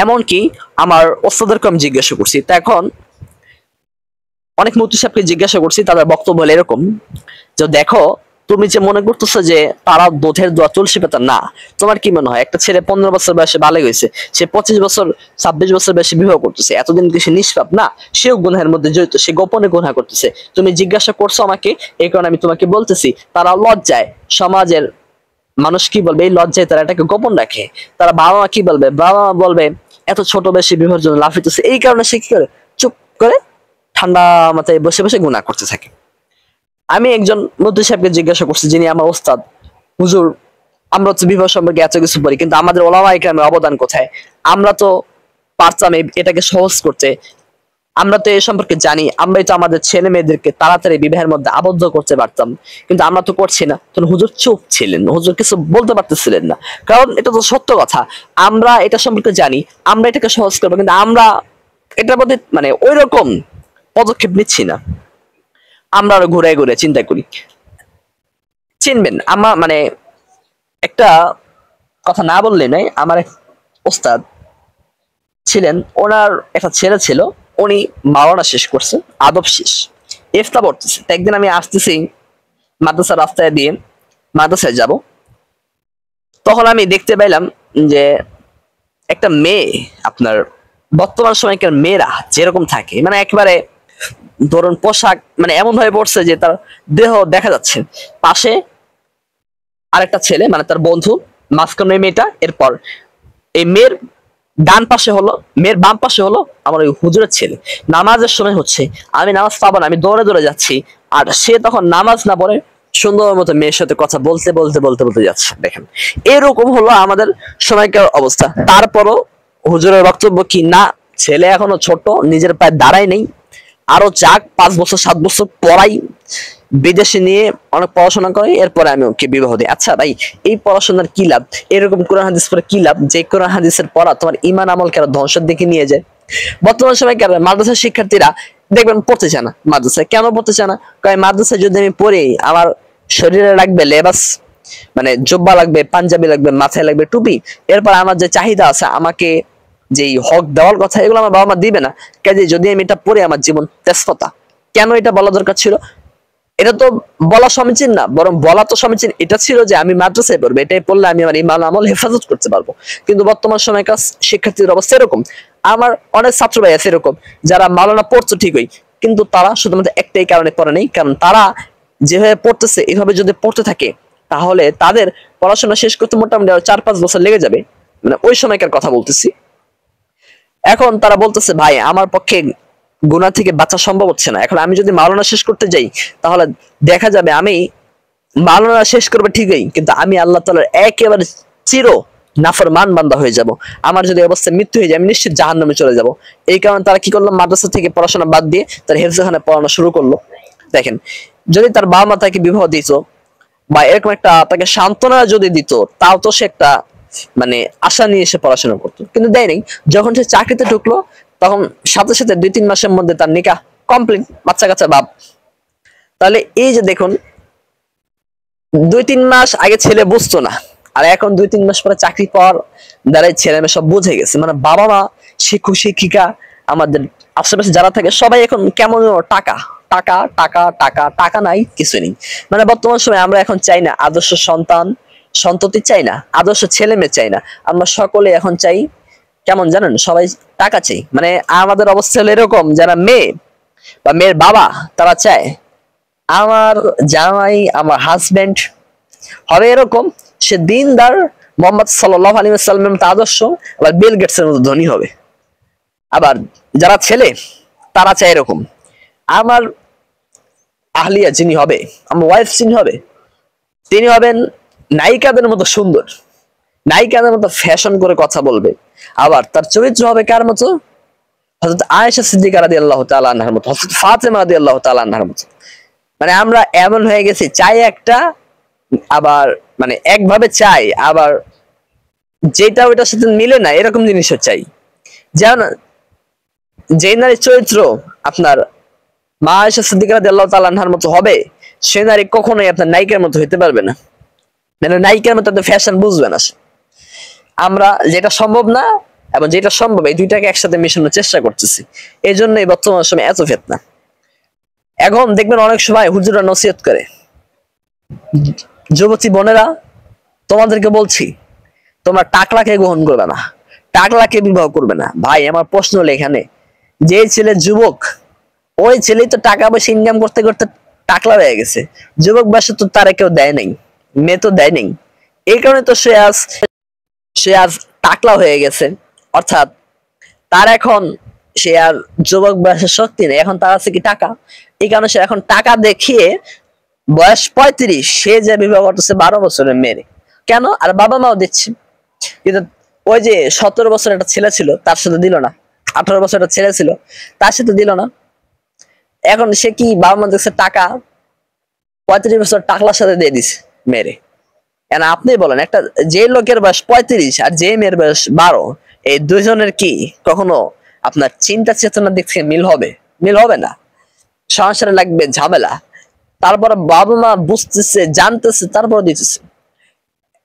এমনকি আমার ওস্তাদেরকে আমি জিজ্ঞাসা করছি। তা এখন অনেক মুফতি সাহেবকে জিজ্ঞাসা করছি, তাদের বক্তব্য হলো এরকম যে দেখো, তুমি যে মনে করতেছো যে তারা দুধের দোয়া তুলসী পাতা, না, তোমার কি মনে হয় একটা ছেলে 15 বছর বয়সে বালেগ হয়েছে, সে 25 বছর 26 বছর বয়সে বিবাহ করতেছে, এতদিন কি সে নিষ্পাপ না? সেও গুনাহের মধ্যে জড়িত, সে গোপনে গুনাহ করতেছে। তুমি জিজ্ঞাসা করছো আমাকে, এই কারণে আমি তোমাকে বলতেছি, তারা লজ্জায়, সমাজের মানুষ কি বলবে এই লজ্জায় তারা এটাকে গোপন রাখে। তারা বাবা মা কি বলবে, বাবা মা বলবে এত ছোট বয়সে বিবাহের জন্য লাফিতেছে, এই কারণে সে কি করে চুপ করে ঠান্ডা মাথায় বসে বসে গুনাহ করতে থাকে। আমি একজন মুফতি সাহেবকে জিজ্ঞাসা করছি, যিনি আমার ওস্তাদ, হুজুর আমরা তো বিবাহ সম্পর্কে এত কিছু বলি, কিন্তু আমাদের ওলামা ইকরামের অবদান কোথায়? আমরা তো পারতাম এটাকে সহজ করতে, আমরা তো এই সম্পর্কে জানি, আমরাই তো আমাদের ছেলে মেয়েদেরকে তাড়াতাড়ি বিবাহের মধ্যে আবদ্ধ করতে পারতাম, কিন্তু আমরা তো করছি না। তখন হুজুর চুপ ছিলেন, হুজুর কিছু বলতে পারতেছিলেন না, কারণ এটা তো সত্য কথা, আমরা এটা সম্পর্কে জানি, আমরা এটাকে সহজ করবো, কিন্তু আমরা এটার মধ্যে মানে ওই রকম পদক্ষেপ নিচ্ছি না। আমরা আরো ঘুরে ঘুরে চিন্তা করি। চিনবেন আমার মানে একটা কথা না বললে নাই, আমার এক ওস্তাদ ছিলেন, ওনার একটা ছেলে ছিল, উনি মাওলানা শেষ করছে, আদব শেষ, ইফতা পড়তেছে। তো একদিন আমি আসতেছি মাদ্রাসা রাস্তায় দিয়ে, মাদ্রাসায় যাব, তখন আমি দেখতে পাইলাম যে একটা মেয়ে, আপনার বর্তমান সময়কার মেয়েরা যেরকম থাকে, মানে একেবারে ধরুন পোশাক মানে এমন ভাবে পড়ছে যে তার দেহ দেখা যাচ্ছে, পাশে আরেকটা ছেলে মানে তার বন্ধু, মাঝখানে মেয়েটা, এরপর এই মেয়ের ডান পাশে হলো, মেয়ের বাম পাশে হলো আমার ওই হুজুরের ছেলে। নামাজের সময় হচ্ছে, আমি নামাজ পাবো না, আমি দৌড়ে দৌড়ে যাচ্ছি, আর সে তখন নামাজ না পড়ে সুন্দর মতো মেয়ের সাথে কথা বলতে বলতে বলতে বলতে যাচ্ছে। দেখেন, এরকম হলো আমাদের সময়কার অবস্থা। তারপরও হুজুরের বক্তব্য কি, না ছেলে এখনো ছোট, নিজের পায়ে দাঁড়ায় নেই, আরো যাক 5 বছর 7 বছর পড়াই, বিদেশে নিয়ে অনেক পড়াশোনা করে, এরপরে আমি ওকে বিবাহ দিই। আচ্ছা ভাই, এই পড়াশোনার কি লাভ? এরকম কোরআন হাদিস পড়ে কি লাভ? যে কোরআন হাদিসের পড়া তোমার ইমান আমল কেন ধ্বংসের দিকে নিয়ে যায়। বর্তমান সময়কার মাদ্রাসার শিক্ষার্থীরা দেখবেন পড়তে চায় না মাদ্রাসায়। কেন পড়তে চায় না? কারণ মাদ্রাসায় যদি আমি পড়ি, আমার শরীরে লাগবে লেবাস, মানে জুব্বা লাগবে, পাঞ্জাবি লাগবে, মাথায় লাগবে টুপি, এরপর আমার যে চাহিদা আছে, আমাকে যেই হক দেওয়ার কথা, এগুলো আমার বাবা মা দিবে না। কাজে যদি আমি এটা পড়ে, আমার জীবন তেজপাতা। কেন এটা বলা দরকার ছিল? এটা তো বলা সমীচীন না, বরং বলা তো সমীচীন এটা ছিল যে আমি মাদ্রাসায় পড়বো, এটাই পড়লে আমি আমার ইমান আমল হেফাজত করতে পারবো। কিন্তু বর্তমান সময়কার শিক্ষার্থীদের অবস্থা এরকম। আমার অনেক ছাত্র ভাই আছে এরকম, যারা মাওলানা পড়ছে ঠিকই, কিন্তু তারা শুধুমাত্র একটাই কারণে পড়ে নেই, কারণ তারা যেভাবে পড়তেছে এভাবে যদি পড়তে থাকে, তাহলে তাদের পড়াশোনা শেষ করতে মোটামুটি 4-5 বছর লেগে যাবে, মানে ওই সময়কার কথা বলতেছি। এখন তারা বলতেছে ভাই আমার পক্ষে গুনাহ থেকে বাঁচা সম্ভব হচ্ছে না। এখন আমি যদি মাওলানা শেষ করতে যাই তাহলে দেখা যাবে আমি মাওলানা শেষ করবো ঠিকই, কিন্তু আমি আল্লাহ তাআলার একেবারে চির নাফরমান বান্দা হয়ে যাব। আমার যদি অবস্থা মৃত্যু হয়ে যায় আমি নিশ্চিত জাহান্নামে চলে যাব। এই কারণে তারা কি করলো, মাদ্রাসা থেকে পড়াশোনা বাদ দিয়ে তার হেফজখানায় পড়ানো শুরু করলো। দেখেন, যদি তার বাবা মা তাকে বিবাহ দিত বা এরকম একটা তাকে সান্ত্বনা যদি দিত, তাও তো সে একটা মানে আশা নিয়ে এসে পড়াশোনা করতো, কিন্তু দেয় নাই। যখন সে চাকরিতে ঢুকলো তখন সাথে সাথে 2-3 মাসের মধ্যে তার নিকাহ কমপ্লিট, বাচ্চা কাচ্চা বাপ। তাহলে এই যে দেখুন, 2-3 মাস আগে ছেলে বুঝতো না, আর এখন 2-3 মাস পরে চাকরি পাওয়ার দ্বারাই ছেলে মেয়ে সব বুঝে গেছে। মানে বাবা মা, শিক্ষক শিক্ষিকা, আমাদের আশেপাশে যারা থাকে সবাই এখন কেমন টাকা টাকা টাকা টাকা টাকা নাই, কিছু নেই। মানে বর্তমান সময়ে আমরা এখন চাই না আদর্শ সন্তান সন্ততি, চাই না আদর্শ ছেলে মেয়ে, চাই না। আমরা সকলে এখন চাই কেমন জানেন, সবাই টাকা চাই। মানে আমাদের অবস্থা হলো এরকম, যারা মেয়ে বা মেয়ের বাবা তারা চায় আমার জামাই, আমার হাজবেন্ড হবে এরকম, সে দিনদার, মোহাম্মদ সাল্লাল্লাহু আলাইহি ওয়াসাল্লামের মতো আদর্শ, আবার বিল গেটসের মতো ধনী হবে। আবার যারা ছেলে তারা চায় এরকম, আমার আহলিয়া যিনি হবে, আমার ওয়াইফ যিনি হবে, তিনি হবেন নায়িকাদের মতো সুন্দর, নায়িকাদের মতো ফ্যাশন করে কথা বলবে। আবার তার চরিত্র হবে কার মতো, হযরত আয়েশা সিদ্দিকা রাদিয়াল্লাহু তাআলা আনহার মতো, হযরত ফাতেমা রাদিয়াল্লাহু তাআলা আনহার মতো। মানে আমরা এমন হয়ে গেছি, চাই একটা, আবার মানে একভাবে চাই, আবার যেটা ওইটার সাথে মিলে না এরকম জিনিসও চাই। যেমন যে নারীর চরিত্র আপনার মা আয়েশা সিদ্দিকা রাদিয়াল্লাহু তাআলা আনহার মতো হবে, সে নারী কখনোই আপনার নায়িকার মতো হইতে পারবে না। মানে নায়িকার মতো ফ্যাশন বুঝবে না সে। আমরা যেটা সম্ভব না এবং যেটা সম্ভব, এই দুইটাকে একসাথে মেশানোর চেষ্টা করতেছি। এই জন্যই বর্তমান সময় এত ফিতনা। এখন দেখবেন অনেক সময় হুজুররা নসিহত করে, যুবতী বোনেরা তোমাদেরকে বলছি তোমরা টাকলাকে গ্রহণ করবে না, টাকলাকে বিবাহ করবে না। ভাই আমার প্রশ্ন হলো এখানে, যে ছেলে যুবক, ওই ছেলেই তো টাকা পয়সা ইনকাম করতে করতে টাকলা হয়ে গেছে। যুবক বয়সে তো তারা কেউ দেয় নাই, মেয়ে তো দেয় নাই। এই কারণে তো সে আজ টাকলা হয়ে গেছে। অর্থাৎ তার এখন সে আর যুবক বয়সের শক্তি নেই, এখন তার আছে কি টাকা। এই কারণে সে এখন টাকা দেখিয়ে বয়স 35, সে যে বিবাহ করতেছে 12 বছরের মেয়ে। কেন? আর বাবা মাও দিচ্ছে। কিন্তু ওই যে 17 বছর একটা ছেলে ছিল তার সাথে দিল না, 18 বছর একটা ছেলে ছিল তার সাথে দিল না। এখন সে কি, বাবা মা দেখছে টাকা, 35 বছর টাকলার সাথে দিয়ে দিছে মেরে। কেন আপনি বলেন, একটা যে লোকের বয়স 35 আর যে মেয়ের বয়স 12, এই দুইজনের কি কখনো আপনার চিন্তা চেতনার দিক থেকে মিল হবে? মিল হবে না। সংসারে লাগবে ঝামেলা। তারপর বাবা মা বুঝতেছে, জানতেছে, তারপর দিতেছে।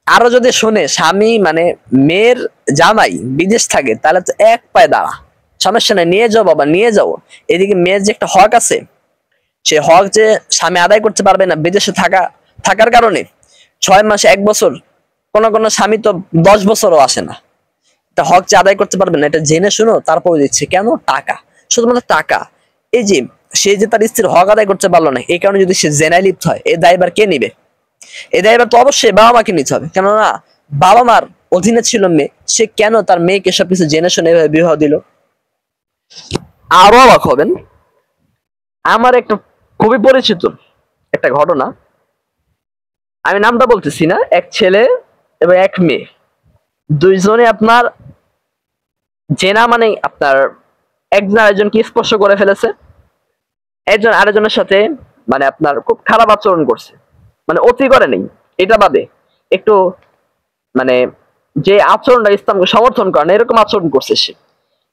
আরো যদি শুনে স্বামী মানে মেয়ের জামাই বিদেশ থাকে, তাহলে তো এক পায়ে দাঁড়া, সমস্যা নেই, নিয়ে যাও বাবা, নিয়ে যাও। এদিকে মেয়ের যে একটা হক আছে, সে হক যে স্বামী আদায় করতে পারবে না বিদেশে থাকার কারণে, 6 মাস 1 বছর, কোন কোন স্বামী তো 10 বছরও আসে না, তা হক যে আদায় করতে পারবে না, এটা জেনে শুনো তারপর দিচ্ছে। কেন? টাকা, শুধুমাত্র টাকা। এই যে সে যে তার স্ত্রীর হক আদায় করতে পারলো না, এই কারণে যদি সে জেনায় লিপ্ত হয়, এই দায়ভার কে নিবে? এই দায়ভার তো অবশ্যই বাবা মাকে নিতে হবে। কেননা বাবা মার অধীনে ছিল মেয়ে, সে কেন তার মেয়েকে সবকিছু জেনে শুনে এভাবে বিবাহ দিল? আরো অবাক হবেন, আমার একটা খুবই পরিচিত একটা ঘটনা, আমি নামটা বলতেছি না, এক ছেলে এবং এক মেয়ে, দুইজনে আপনার জেনা মানে আপনার একজন আরেকজনকে স্পর্শ করে ফেলেছে। একজন আরেকজনের সাথে মানে আপনার খুব খারাপ আচরণ করছে, মানে অতি করে নেই, এটা বাদে একটু মানে যে আচরণটা ইসলামকে সমর্থন করে না এরকম আচরণ করছে সে।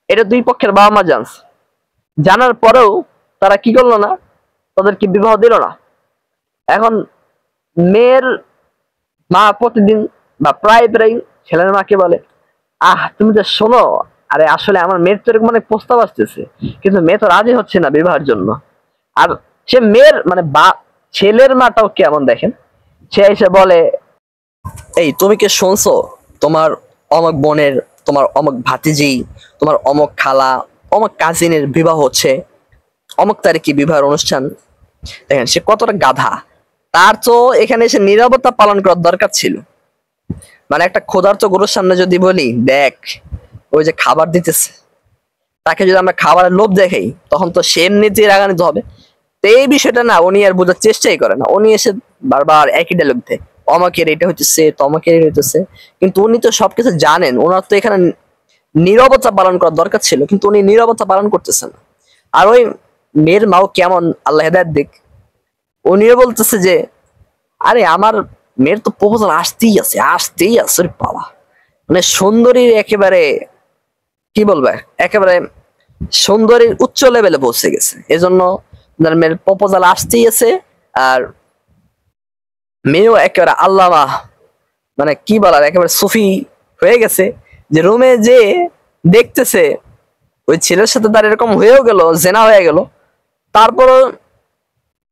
এটা দুই পক্ষের বাবা মা জানছে, জানার পরেও তারা কি করলো না, তাদেরকে বিবাহ দিল না। এখন মেয়ের মা প্রতিদিন বা প্রায় প্রায় ছেলের মাকে বলে, তুমি তো শোনো, আরে আসলে আমার মেয়ের তো এরকম অনেক প্রস্তাব আসতেছে, কিন্তু মেয়ে তো রাজি হচ্ছে না বিবাহের জন্য। আর সে মেয়ের মানে ছেলের মাটাও কেমন দেখেন, সে এসে বলে, এই তুমি কি শুনছো তোমার অমক বোনের, তোমার অমক ভাতিজি, তোমার অমক খালা, অমক কাজিনের বিবাহ হচ্ছে, অমক তারিখে বিবাহের অনুষ্ঠান। দেখেন সে কতটা গাধা। তার তো এখানে এসে নীরবতা পালন করার দরকার ছিল। মানে একটা ক্ষুধার্ত গরুর সামনে যদি বলি, দেখ ওই যে খাবার দিতেছে, তাকে যদি আমরা খাবারের লোভ দেখাই তখন তো সে এমনিতেই রাগান্বিত হবে। তো এই বিষয়টা না উনি আর বোঝার চেষ্টাই করে না, উনি এসে বারবার একই ডায়লগ দেয়, অমাকের এটা হইতেছে তমাকের এটা হইতেছে। কিন্তু উনি তো সবকিছু জানেন, ওনার তো এখানে নীরবতা পালন করার দরকার ছিল, কিন্তু উনি নীরবতা পালন করতেছেন না। আর ওই মেয়ের মাও কেমন, আল্লাহ হেদায়েত দিক, উনিও বলতেছে যে আরে আমার মেয়ের তো প্রপোজাল আসতেই আছে আসতেই আছে রে বাবা। মানে সুন্দরীর একেবারে কি বলবে, একেবারে সুন্দরীর উচ্চ লেভেলে পৌঁছে গেছে, এজন্য আপনার মেয়ের প্রপোজাল আসতেই আছে। আর মেয়েও একেবারে আল্লামা, মানে কি বলার, একেবারে সুফি হয়ে গেছে, যে রুমে যে দেখতেছে ওই ছেলের সাথে তার এরকম হয়েও গেল, জেনা হয়ে গেল, তারপরও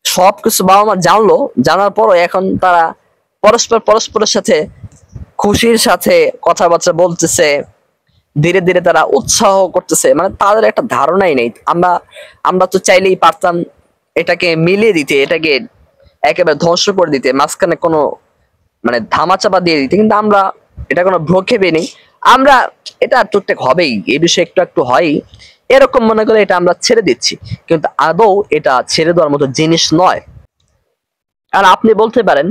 সবকিছু বাবা মা জানলো, জানার পরও এখন তারা পরস্পরের সাথে খুশির সাথে কথাবার্তা বলতেছে, ধীরে ধীরে তারা উৎসাহ করতেছে। মানে তাদের একটা ধারণাই নেই। আমরা আমরা তো চাইলেই পারতাম এটাকে মিলিয়ে দিতে, এটাকে একেবারে ধ্বংস করে দিতে, মাঝখানে কোনো মানে ধামাচাপা দিয়ে দিতে, কিন্তু আমরা এটা কোনো ভ্রক্ষেপে নেই। আমরা এটা টুকটাক হবেই, এই বিষয়ে একটু একটু হয় এরকম মনে করে এটা আমরা ছেড়ে দিচ্ছি, কিন্তু আদৌ এটা ছেড়ে দেওয়ার মতো জিনিস নয়। আর আপনি বলতে পারেন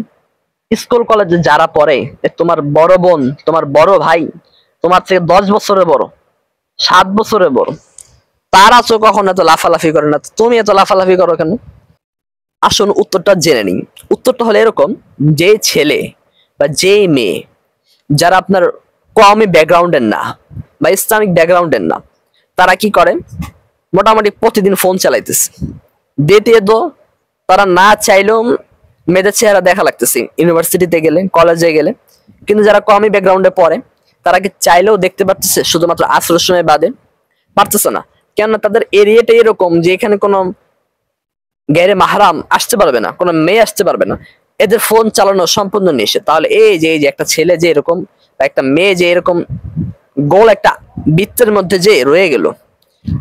স্কুল কলেজে যারা পড়ে, তোমার বড় বোন, তোমার বড় ভাই, তোমার থেকে 10 বছরের বড়, 7 বছরের বড়, তারা তো কখনো এত লাফালাফি করে না, তুমি এত লাফালাফি করো কেন? আসুন উত্তরটা জেনে নিন। উত্তরটা হলো এরকম, যে ছেলে বা যে মেয়ে যারা আপনার কওমি ব্যাকগ্রাউন্ডের না বা ইসলামিক ব্যাকগ্রাউন্ডের না, তারা কি করে, মোটামুটি প্রতিদিন ফোন চালাইতেছে। দ্বিতীয়ত তারা না চাইলেও মেয়েদের চেহারা দেখা লাগতেছে ইউনিভার্সিটিতে গেলে, কলেজে গেলে। কিন্তু যারা কওমি ব্যাকগ্রাউন্ডে পড়ে তারা কি চাইলেও দেখতে পারতেছে, শুধুমাত্র আসরের সময় বাদে পারতেছে না। কেননা তাদের এরিয়াটা এরকম যে এখানে কোনো গায়রে মাহরাম আসতে পারবে না, কোনো মেয়ে আসতে পারবে না, এদের ফোন চালানো সম্পূর্ণ নিষেধ। তাহলে এই যে একটা ছেলে যে এরকম বা একটা মেয়ে যে এরকম গোল একটা বৃত্তের মধ্যে যে রয়ে গেল,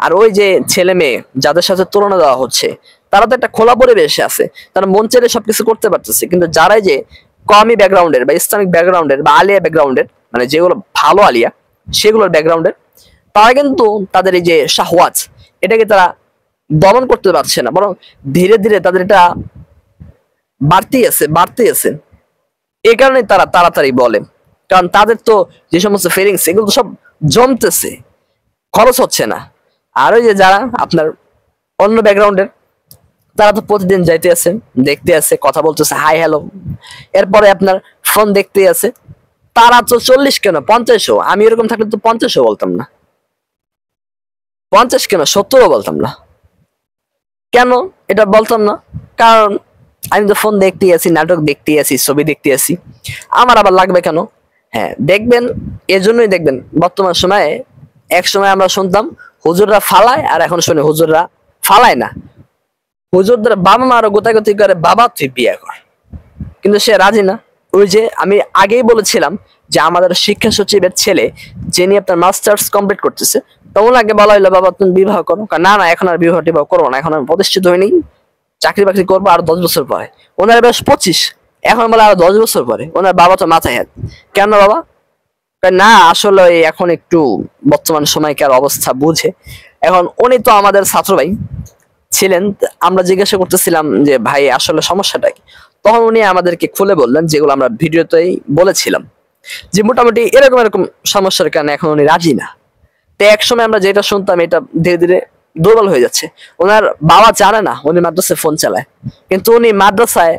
আর ওই যে ছেলে মেয়ে যাদের সাথে তুলনা দেওয়া হচ্ছে তারা তো একটা খোলা পরিবেশে আছে, তারা মন চাইলে সবকিছু করতে পারতেছে। কিন্তু যারাই যে কওমি ব্যাকগ্রাউন্ডের বা ইসলামিক ব্যাকগ্রাউন্ডের বা আলিয়া ব্যাকগ্রাউন্ডের, মানে যেগুলো ভালো আলিয়া সেগুলোর ব্যাকগ্রাউন্ডের, তারা কিন্তু তাদের এই যে শাহওয়াত এটাকে তারা দমন করতে পারছে না, বরং ধীরে ধীরে তাদের এটা বাড়তেই আছে। এই কারণে তারা তাড়াতাড়ি বলে, কারণ তাদের তো যে সমস্ত ফিলিংস এগুলো তো সব জমতেছে, খরচ হচ্ছে না। আর ওই যে যারা আপনার অন্য ব্যাকগ্রাউন্ডের, তারা তো প্রতিদিন যাইতে আছে, দেখতে আছে, কথা বলতেছে, হাই হ্যালো, এরপরে আপনার ফোন দেখতে আছে। তারা তো 40 কেন 50ও, আমি এরকম থাকলে তো 50ও বলতাম না, 50 কেন 70ও বলতাম না। কেন এটা বলতাম না? কারণ আমি তো ফোন দেখতেই আছি, নাটক দেখতেই আছি, ছবি দেখতে আছি, আমার আবার লাগবে কেন? হ্যাঁ দেখবেন, এজন্যই দেখবেন বর্তমান সময়ে, এক সময় আমরা শুনতাম হুজুররা ফালায়, আর এখন শুনি হুজুররা ফালায় না। হুজুরদের বাবা মা আরো গোতাগতি করে, বাবা তুই বিয়ে কর, কিন্তু সে রাজি না। ওই যে আমি আগেই বলেছিলাম যে আমাদের শিক্ষা সচিবের ছেলে, যিনি আপনার মাস্টার্স কমপ্লিট করতেছে, তো ওনাকে বলা হইলো বাবা তুমি বিবাহ করো, না না এখন আর বিবাহ টিবাহ করবো না, এখন আমি প্রতিষ্ঠিত হইনি, চাকরি বাকরি করবো আরো 10 বছর পরে। ওনার বয়স 25, এখন বলে আরো 10 বছর পরে। ওনার বাবা তো মাথায় হাত, কেন বাবা? না আসলে এখন একটু বর্তমান সময়কার অবস্থা বুঝে, এখন উনি তো আমাদের ছাত্র ভাই ছিলেন, আমরা জিজ্ঞাসা করতেছিলাম যে ভাই আসলে সমস্যাটা কি, তখন উনি আমাদেরকে খুলে বললেন যেগুলো আমরা ভিডিওতেই বলেছিলাম, যে মোটামুটি এরকম এরকম সমস্যার কারণে এখন উনি রাজি না। তো এক সময় আমরা যেটা শুনতাম এটা ধীরে ধীরে দুর্বল হয়ে যাচ্ছে। ওনার বাবা জানে না উনি মাদ্রাসায় ফোন চালায়, কিন্তু উনি মাদ্রাসায়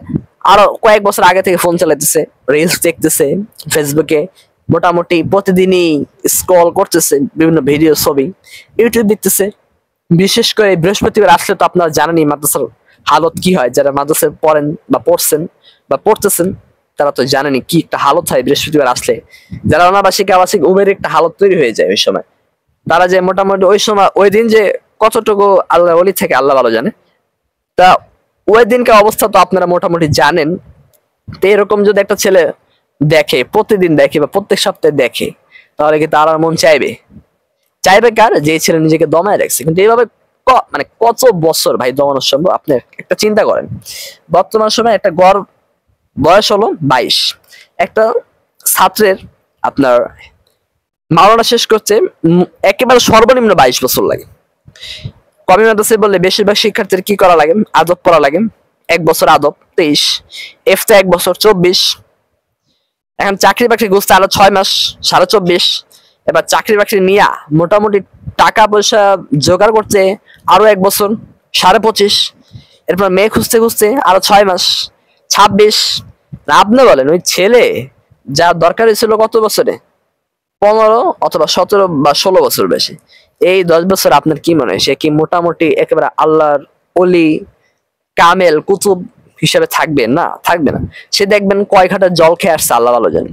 আরো কয়েক বছর আগে থেকে ফোন চালাইতেছে, রিলস দেখতেছে ফেসবুকে, মোটামুটি প্রতিদিনই স্ক্রল করতেছে বিভিন্ন ভিডিও ছবি, ইউটিউব দেখতেছে। বিশেষ করে বৃহস্পতিবার আসলে তো আপনারা জানেনই মাদ্রাসার হালত কি হয়, যারা মাদ্রাসায় পড়েন বা পড়ছেন বা পড়তেছেন তারা তো জানেনই কি একটা হালত হয় বৃহস্পতিবার আসলে। যারা অনাবাসিক আবাসিক উভয়ের একটা হালত তৈরি হয়ে যায় ওই সময়। তারা যে মোটামুটি ওই সময় ওই দিন যে কতটুকু আল্লাহ ওলি থেকে আল্লাহ ভালো জানে, তা ওই দিনকার অবস্থা তো আপনারা মোটামুটি জানেন। তো এরকম যদি একটা ছেলে দেখে, প্রতিদিন দেখে বা প্রত্যেক সপ্তাহে দেখে, তাহলে কি তার আর মন চাইবে? চাইবে কার? যে ছেলে নিজেকে দমায় রাখছে। কিন্তু এইভাবে মানে কত বছর ভাই দমানো সম্ভব? আপনি একটা চিন্তা করেন, বর্তমান সময় একটা গড় বয়স হলো 22, একটা ছাত্রের আপনার মাওলানা শেষ করছে একেবারে সর্বনিম্ন 22 বছর লাগে। কমি মাদ্রাসায় বললে বেশিরভাগ শিক্ষার্থীর কি করা লাগে? আদব পড়া লাগে। 1 বছর আদব 23, এফতে 1 বছর 24। এখন চাকরি বাকরি গুছতে আরো 6 মাস 24.5। এবার চাকরি বাকরি নিয়া মোটামুটি টাকা পয়সা জোগাড় করতে আরো 1 বছর 25.5। এরপর মেয়ে খুঁজতে খুঁজতে আরো 6 মাস 26। আপনি বলেন ওই ছেলে যা দরকারি ছিল কত বছরে? 15 অথবা 17 বা 16 বছর বেশি। এই 10 বছর আপনার কি মনে হয় সে কি মোটামুটি একেবারে আল্লাহর অলি কামেল কুতুব হিসেবে থাকবে? না, থাকবে না। সে দেখবেন কয় ঘাটা জল খেয়ে আসছে আল্লাহ ভালো জানে।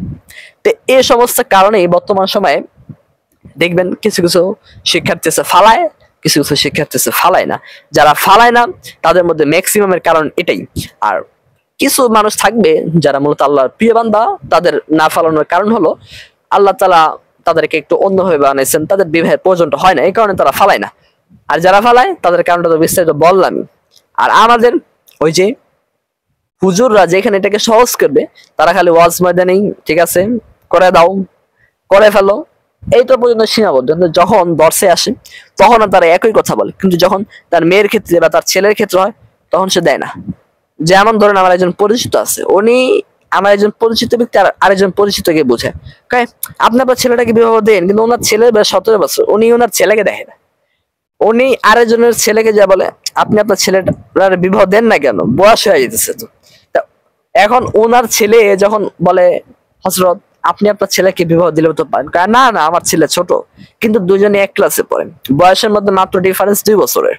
তো এই সমস্ত কারণেই বর্তমান সময়ে দেখবেন কিছু কিছু শিক্ষার্থী ফালায়, কিছু কিছু শিক্ষার্থী ফালায় না। যারা ফালায় না তাদের মধ্যে ম্যাক্সিমামের কারণ এটাই। আর কিছু মানুষ থাকবে যারা মূলত আল্লাহর প্রিয় বান্দা, তাদের না ফালানোর কারণ হলো আল্লাহ তাআলা তাদেরকে একটু অন্যভাবে বানাইছেন, তাদের বিবাহের প্রয়োজনটা হয় না, এই কারণে তারা ফালায় না। আর যারা ফালায় তাদের কারণটা তো বিস্তারিত বললামই। আর আমাদের ওই যে হুজুররা যেখানে এটাকে সহজ করবে তারা খালি ওয়াজ ময়দানেই ঠিক আছে করে দাও, করে ফেলো, এইটা পর্যন্ত সীমাবদ্ধ। যখন দর্শে আসে তখন তারা একই কথা বলে, কিন্তু যখন তার মেয়ের ক্ষেত্রে বা তার ছেলের ক্ষেত্রে হয় তখন সে দেয় না। যেমন ধরেন আমার একজন পরিচিত আছে, উনি আমার একজন পরিচিত ব্যক্তি আর আরেকজন পরিচিতকে বোঝায়, আপনি আপনার ছেলেটাকে বিবাহ দেন, কিন্তু ওনার ছেলের বয়স 17 বছর, উনি ওনার ছেলেকে দেখে না। উনি আরেকজনের ছেলেকে যা বলে আপনি আপনার ছেলেটার বিবাহ দেন না কেন, বয়স হয়ে যেতেছে তো। এখন ওনার ছেলে যখন বলে হযরত আপনি আপনার ছেলেকে বিবাহ দিলেও তো পারেন, না না আমার ছেলে ছোট, কিন্তু দুজনে এক ক্লাসে পড়েন, বয়সের মধ্যে মাত্র ডিফারেন্স 2 বছরের।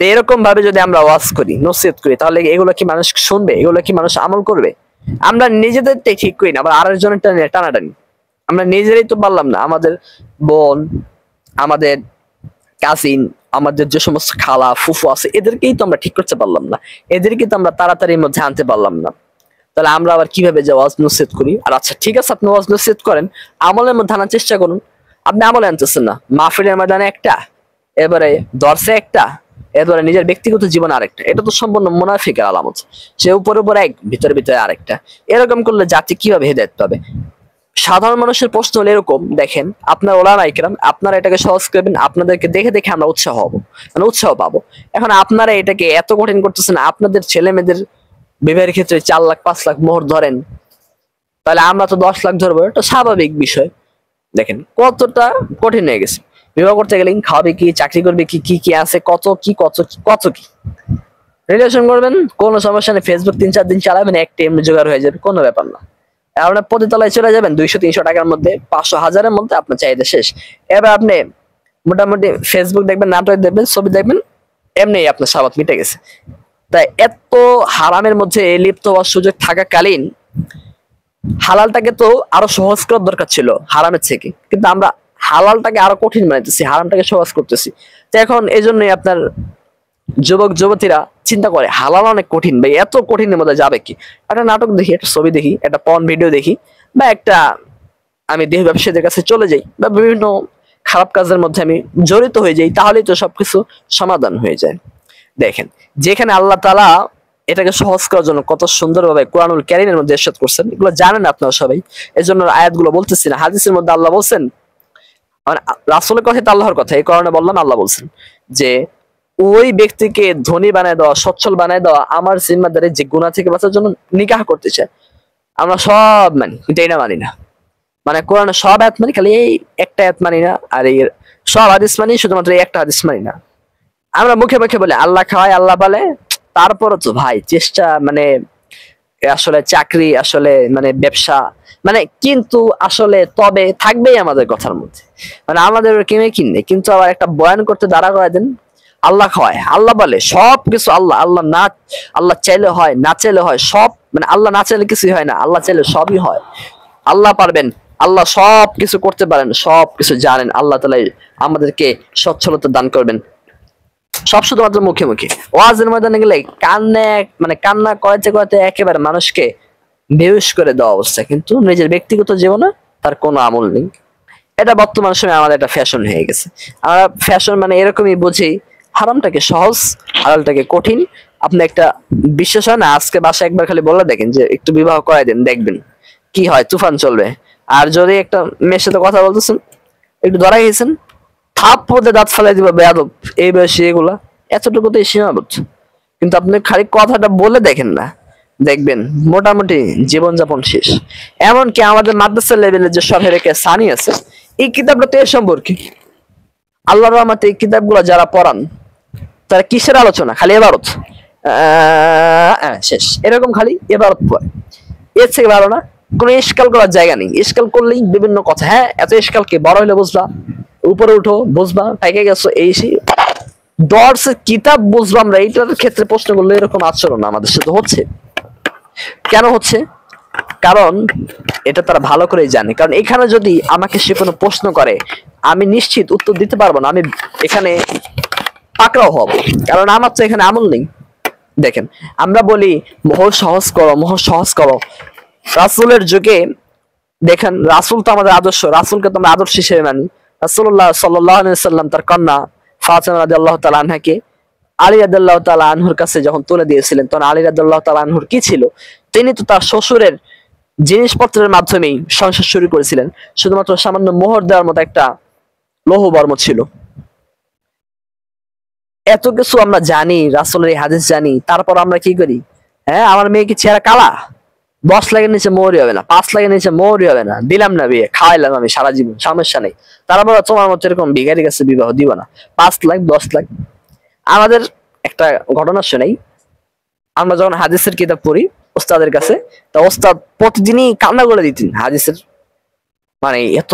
তো এরকম ভাবে যদি আমরা ওয়াজ করি নসিহত করি তাহলে এগুলো কি মানুষ শুনবে? এগুলো কি মানুষ আমল করবে? আমরা নিজেদেরটাই ঠিক করি না, আবার আরেকজনের টানাটানি। আমরা নিজেরাই তো পারলাম না, আমাদের বোন, আমাদের কাজিন, আমাদের যে সমস্ত খালা ফুফু আছে এদেরকেই তো আমরা ঠিক করতে পারলাম না, এদেরকে তো আমরা তাড়াতাড়ির মধ্যে আনতে পারলাম না। তাহলে আমরা আবার কিভাবে যে ওয়াজ নসিহত করি? আর আচ্ছা ঠিক আছে আপনি ওয়াজ নসিহত করেন, আমলের মধ্যে আনার চেষ্টা করুন। আপনি আমলে আনতেছেন না, মাহফিলের ময়দানে একটা, এবারে দর্শে একটা, এবারে নিজের ব্যক্তিগত জীবনে আরেকটা। এটা তো সম্পূর্ণ মুনাফিকের আলামত। সে উপরে উপরে এক, ভিতরে ভিতরে আরেকটা। এরকম করলে জাতি কিভাবে হেদায়েত পাবে? সাধারণ মানুষের প্রশ্ন হলো এরকম, দেখেন আপনার ওলামায়ে কেরাম আপনারা এটাকে সহজ করবেন, আপনাদেরকে দেখে দেখে আমরা উৎসাহ হব, মানে উৎসাহ পাবো। এখন আপনারা এটাকে এত কঠিন করতেছেন, আপনাদের ছেলে মেয়েদের বিবাহের ক্ষেত্রে 4 লাখ 5 লাখ মোহর ধরেন, তাহলে আমরা তো 10 লাখ ধরবো, এটা স্বাভাবিক বিষয়। দেখেন কতটা কঠিন হয়ে গেছে। বিবাহ করতে গেলে খাওয়াবে কি, চাকরি করবে কি, কি কি আছে, কত কি কত কত কি। রিলেশন করবেন কোনো সমস্যা নেই, ফেসবুক 3-4 দিন চালাবেন, একটা এমনি জোগাড় হয়ে যাবে, কোনো ব্যাপার না। আপনার পতিতলায় চলে যাবেন 200-300 টাকার মধ্যে, 500-1000-এর মধ্যে আপনার চাহিদা শেষ। এবার আপনি মোটামুটি ফেসবুক দেখবেন, নাটক দেখবেন, ছবি দেখবেন, এমনি আপনার স্বভাব মিটে গেছে। তাই এত হারামের মধ্যে লিপ্ত হওয়ার সুযোগ থাকাকালীন হালালটাকে তো আরো সহজ করার দরকার ছিল হারামের থেকে, কিন্তু আমরা হালালটাকে আরো কঠিন বানাইতেছি, হারামটাকে সহজ করতেছি। তো এখন এই জন্যই আপনার যুবক যুবতীরা চিন্তা করে হালাল অনেক কঠিন, ভাই এত কঠিনের মধ্যে যাবে কি? একটা নাটক দেখি, একটা ছবি দেখি, একটা পর্ন ভিডিও দেখি, বা একটা আমি দেহ ব্যবসায়ীদের কাছে চলে যাই, বা বিভিন্ন খারাপ কাজের মধ্যে আমি জড়িত হয়ে যাই, তাহলেই তো সবকিছু সমাধান হয়ে যায়। দেখেন যেখানে আল্লাহ তাআলা এটাকে সহজ করার জন্য কত সুন্দরভাবে কোরআনুল কারীমের মধ্যে ইরশাদ করছেন, এগুলো জানেন আপনারা সবাই, এজন্য আয়াতগুলো বলতেছি না। হাদিসের মধ্যে আল্লাহ বলছেন, মানে রাসূলের কথা তো আল্লাহর কথা, এই কারণে বললাম, আল্লাহ বলছেন যে ওই ব্যক্তিকে ধনী বানায় দেওয়া, সচ্ছল বানায় দেওয়া আমার জিম্মাদারি, যে গুনাহ থেকে বাঁচার জন্য নিকাহ করতে চায়। আমরা সব মানি, কিন্তু এটা মানি না। মানে কোরআনে সব আয়াত মানি, খালি এই একটা আয়াত মানি না। আর এই সব হাদিস মানি, শুধুমাত্র এই একটা হাদিস মানি না। আমরা মুখে মুখে বলে আল্লাহ খাওয়ায় আল্লাহ পালে, তারপরও তো ভাই চেষ্টা, মানে আসলে চাকরি, আসলে মানে ব্যবসা, মানে কিন্তু আসলে তবে থাকবেই আমাদের কথার মধ্যে, মানে আমাদের কিনে কিনে, কিন্তু আবার একটা বয়ান করতে দাঁড়া করে দেন আল্লাহ খাওয়ায় আল্লাহ বলে, সব কিছু আল্লাহ, আল্লাহ না, আল্লাহ চাইলে হয়, না চাইলে হয়, সব মানে আল্লাহ না চাইলে কিছুই হয় না, আল্লাহ চাইলে সবই হয়। আল্লাহ পারবেন, আল্লাহ সব কিছু করতে পারেন, সব কিছু জানেন। আল্লাহ তাআলা আমাদেরকে সচ্ছলতা দান করবেন। সব শুধুমাত্র মুখে মুখে। ওয়াজের ময়দানে গেলে কান্না, মানে কান্না করাতে করাতে একেবারে মানুষকে বেহুশ করে দেওয়া অবস্থা, কিন্তু নিজের ব্যক্তিগত জীবনে তার কোনো আমল নেই। এটা বর্তমান সময়ে আমাদের একটা ফ্যাশন হয়ে গেছে। আমরা ফ্যাশন মানে এরকমই বুঝি, হারামটাকে সহজ, হালালটাকে কঠিন। আপনি একটা বিশ্বাস হয় না, আজকে বাসায় একবার খালি বলে দেখেন যে একটু বিবাহ করাই দেন, দেখবেন কি হয়, তুফান চলবে। আর যদি একটা মেয়ের সাথে কথা বলতেছেন, একটু ধরা গেছেন, থাপ পদে দাঁত ফেলাই দিবা বেয়াদব, এই বয়সে এগুলা, এতটুকুতেই সীমাবদ্ধ। কিন্তু আপনি খালি কথাটা বলে দেখেন না, দেখবেন মোটামুটি জীবনযাপন শেষ। এমনকি আমাদের মাদ্রাসা লেভেলে যে শহরে সানি আছে, এই কিতাবটা তো এর সম্পর্কে। আল্লাহর রহমতে এই কিতাবগুলো যারা পড়ান তারা কিসের আলোচনা? খালি এবারত, শেষ, এরকম খালি এবারত পড়ে, এর থেকে ভালো না। কোনো ইশকাল করার জায়গা নেই, ইশকাল করলেই বিভিন্ন কথা, হ্যাঁ এত ইশকাল কি, বড় হইলে বুঝবা, উপরে উঠো বুঝবা, পাইকে গেছো, এই সেই দর্শে কিতাব বুঝবো আমরা, এইটার ক্ষেত্রে প্রশ্ন করলে এরকম আচরণ আমাদের সাথে হচ্ছে। কেন হচ্ছে? কারণ এটা তারা ভালো করেই জানে। কারণ এখানে যদি আমাকে সে কোনো প্রশ্ন করে, আমি নিশ্চিত উত্তর দিতে পারবো না, আমি এখানে পাকড়াও হব, কারণ আমার তো এখানে আমল নেই। দেখেন, আমরা বলি মোহর সহজ করো, মোহর সহজ করো। রাসূলের যুগে দেখেন, রাসূল তো আমাদের আদর্শ, রাসূলকে তো আমরা আদর্শ হিসেবে মানি। রাসূলুল্লাহ সাল্লাল্লাহু আলাইহি ওয়াসাল্লাম তার কন্যা ফাতিমা রাদিয়াল্লাহু তাআলা আনহাকে আলী রাদিয়াল্লাহু তাআলা আনহুর কাছে যখন তুলে দিয়েছিলেন, তখন আলী রাদিয়াল্লাহু তাআলা আনহুর কি ছিল? তিনি তো তার শ্বশুরের জিনিসপত্রের মাধ্যমেই সংসার শুরু করেছিলেন, শুধুমাত্র সামান্য মোহর দেওয়ার মতো একটা লৌহবর্ম ছিল। এত কিছু আমরা জানি, রাসূলের এই হাদিস জানি, তারপর আমরা কি করি? হ্যাঁ, আমার মেয়ে কি চেহারা কালা, 10 লাখের নিচে মোহরই হবে না, 5 লাখের নিচে মোহরই হবে না, দিলাম না বিয়ে, খাওয়াইলাম আমি সারা জীবন, সমস্যা নেই। তারপর তোমার মতো এরকম ভিখারি কাছে বিবাহ দিব না, 5 লাখ 10 লাখ। আমাদের একটা ঘটনা শোনাই, আমরা যখন হাদিসের কিতাব পড়ি ওস্তাদের কাছে, তা ওস্তাদ প্রতিদিনই কান্না করে দিতেন হাদিসের, মানে এত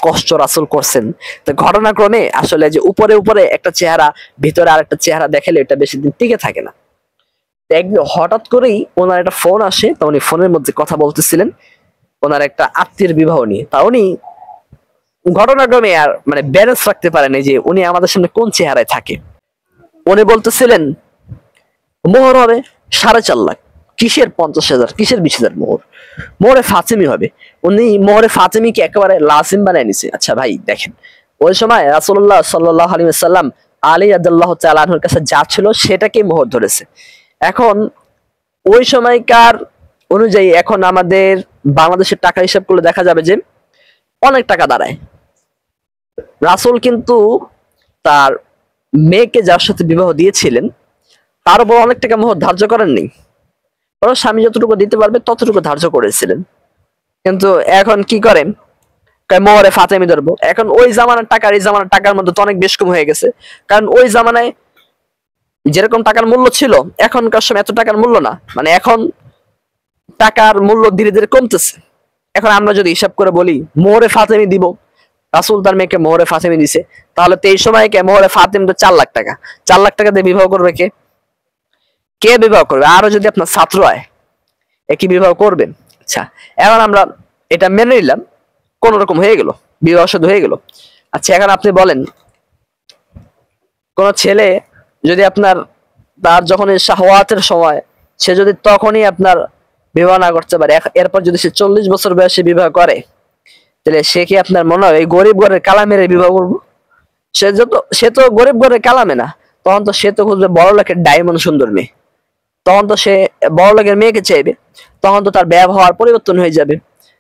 কষ্ট রাসূল করছেন। তো ঘটনাক্রমে আসলে যে উপরে উপরে একটা চেহারা, ভিতরে আরেকটা চেহারা দেখালে এটা বেশি দিন টিকে থাকে না। একদিন হঠাৎ করেই ওনার একটা ফোন আসে, তা উনি ফোনের মধ্যে কথা বলতেছিলেন ওনার একটা আত্মীয়ের বিবাহ নিয়ে। তা উনি ঘটনাক্রমে আর মানে ব্যালেন্স রাখতে পারেনি যে উনি আমাদের সামনে কোন চেহারায় থাকে। উনি বলতেছিলেন মোহর হবে 4.5 লাখ। কিসের 50,000, কিসের 20,000 মোহর? মোহরে ফাতেমি হবে। উনি মোহরে ফাতেমিকে একেবারে লাজিম বানায় নিছে। আচ্ছা ভাই দেখেন, ওই সময় রাসূলুল্লাহ সাল্লাল্লাহু আলাইহি ওয়াসাল্লাম আলী রাদিয়াল্লাহু তাআলা আনহুর কাছে যা ছিল সেটাকে মোহর ধরেছে। এখন ওই সময়কার অনুযায়ী এখন আমাদের বাংলাদেশের টাকা হিসাব করলে দেখা যাবে যে অনেক টাকা দাঁড়ায়। রাসূল কিন্তু তার মেয়েকে যার সাথে বিবাহ দিয়েছিলেন তার উপর অনেক টাকা মোহর ধার্য করেননি, ওরা স্বামী যতটুকু দিতে পারবে ততটুকু ধার্য করেছিলেন। কিন্তু এখন কি করেন? মোহরে ফাতেমি ধরবো। এখন ওই জামানার টাকা এই জামানার টাকার মধ্যে তো অনেক বেশ কম হয়ে গেছে। কারণ ওই জামানায় যেরকম টাকার মূল্য ছিল এখনকার সময় এত টাকার মূল্য না, মানে এখন টাকার মূল্য ধীরে ধীরে কমতেছে। এখন আমরা যদি হিসাব করে বলি মোহরে ফাতেমি দিব, রাসূল তার মেয়েকে মোহরে ফাতেমি দিছে, তাহলে তো এই সময় কে মোহরে ফাতেমি তো 4 লাখ টাকা, 4 লাখ টাকা দিয়ে বিবাহ করবে কে? কে বিবাহ করবে? আরো যদি আপনার ছাত্র হয় একই বিবাহ করবেন। আচ্ছা, এখন আমরা এটা মেনে নিলাম, কোন রকম হয়ে গেল, বিবাহ শুধু হয়ে গেল। আচ্ছা, এখন আপনি বলেন কোন ছেলে যদি আপনার তার যখন শাহওয়াতের সময়, সে যদি তখনই আপনার বিবাহ না করতে পারে, এরপর যদি সে 40 বছর বয়সে বিবাহ করে, তাহলে সে কি আপনার মনে হয় এই গরিব ঘরের কালামের বিবাহ করবো? সে তো গরিব ঘরের কালামে না, তখন তো সে তো খুঁজবে বড় লোকের ডায়মন্ড সুন্দর মেয়ে, তখন তো সে বড় লোকের মেয়েকে চাইবে, তখন তো তার ব্যবহার পরিবর্তন হয়ে যাবে।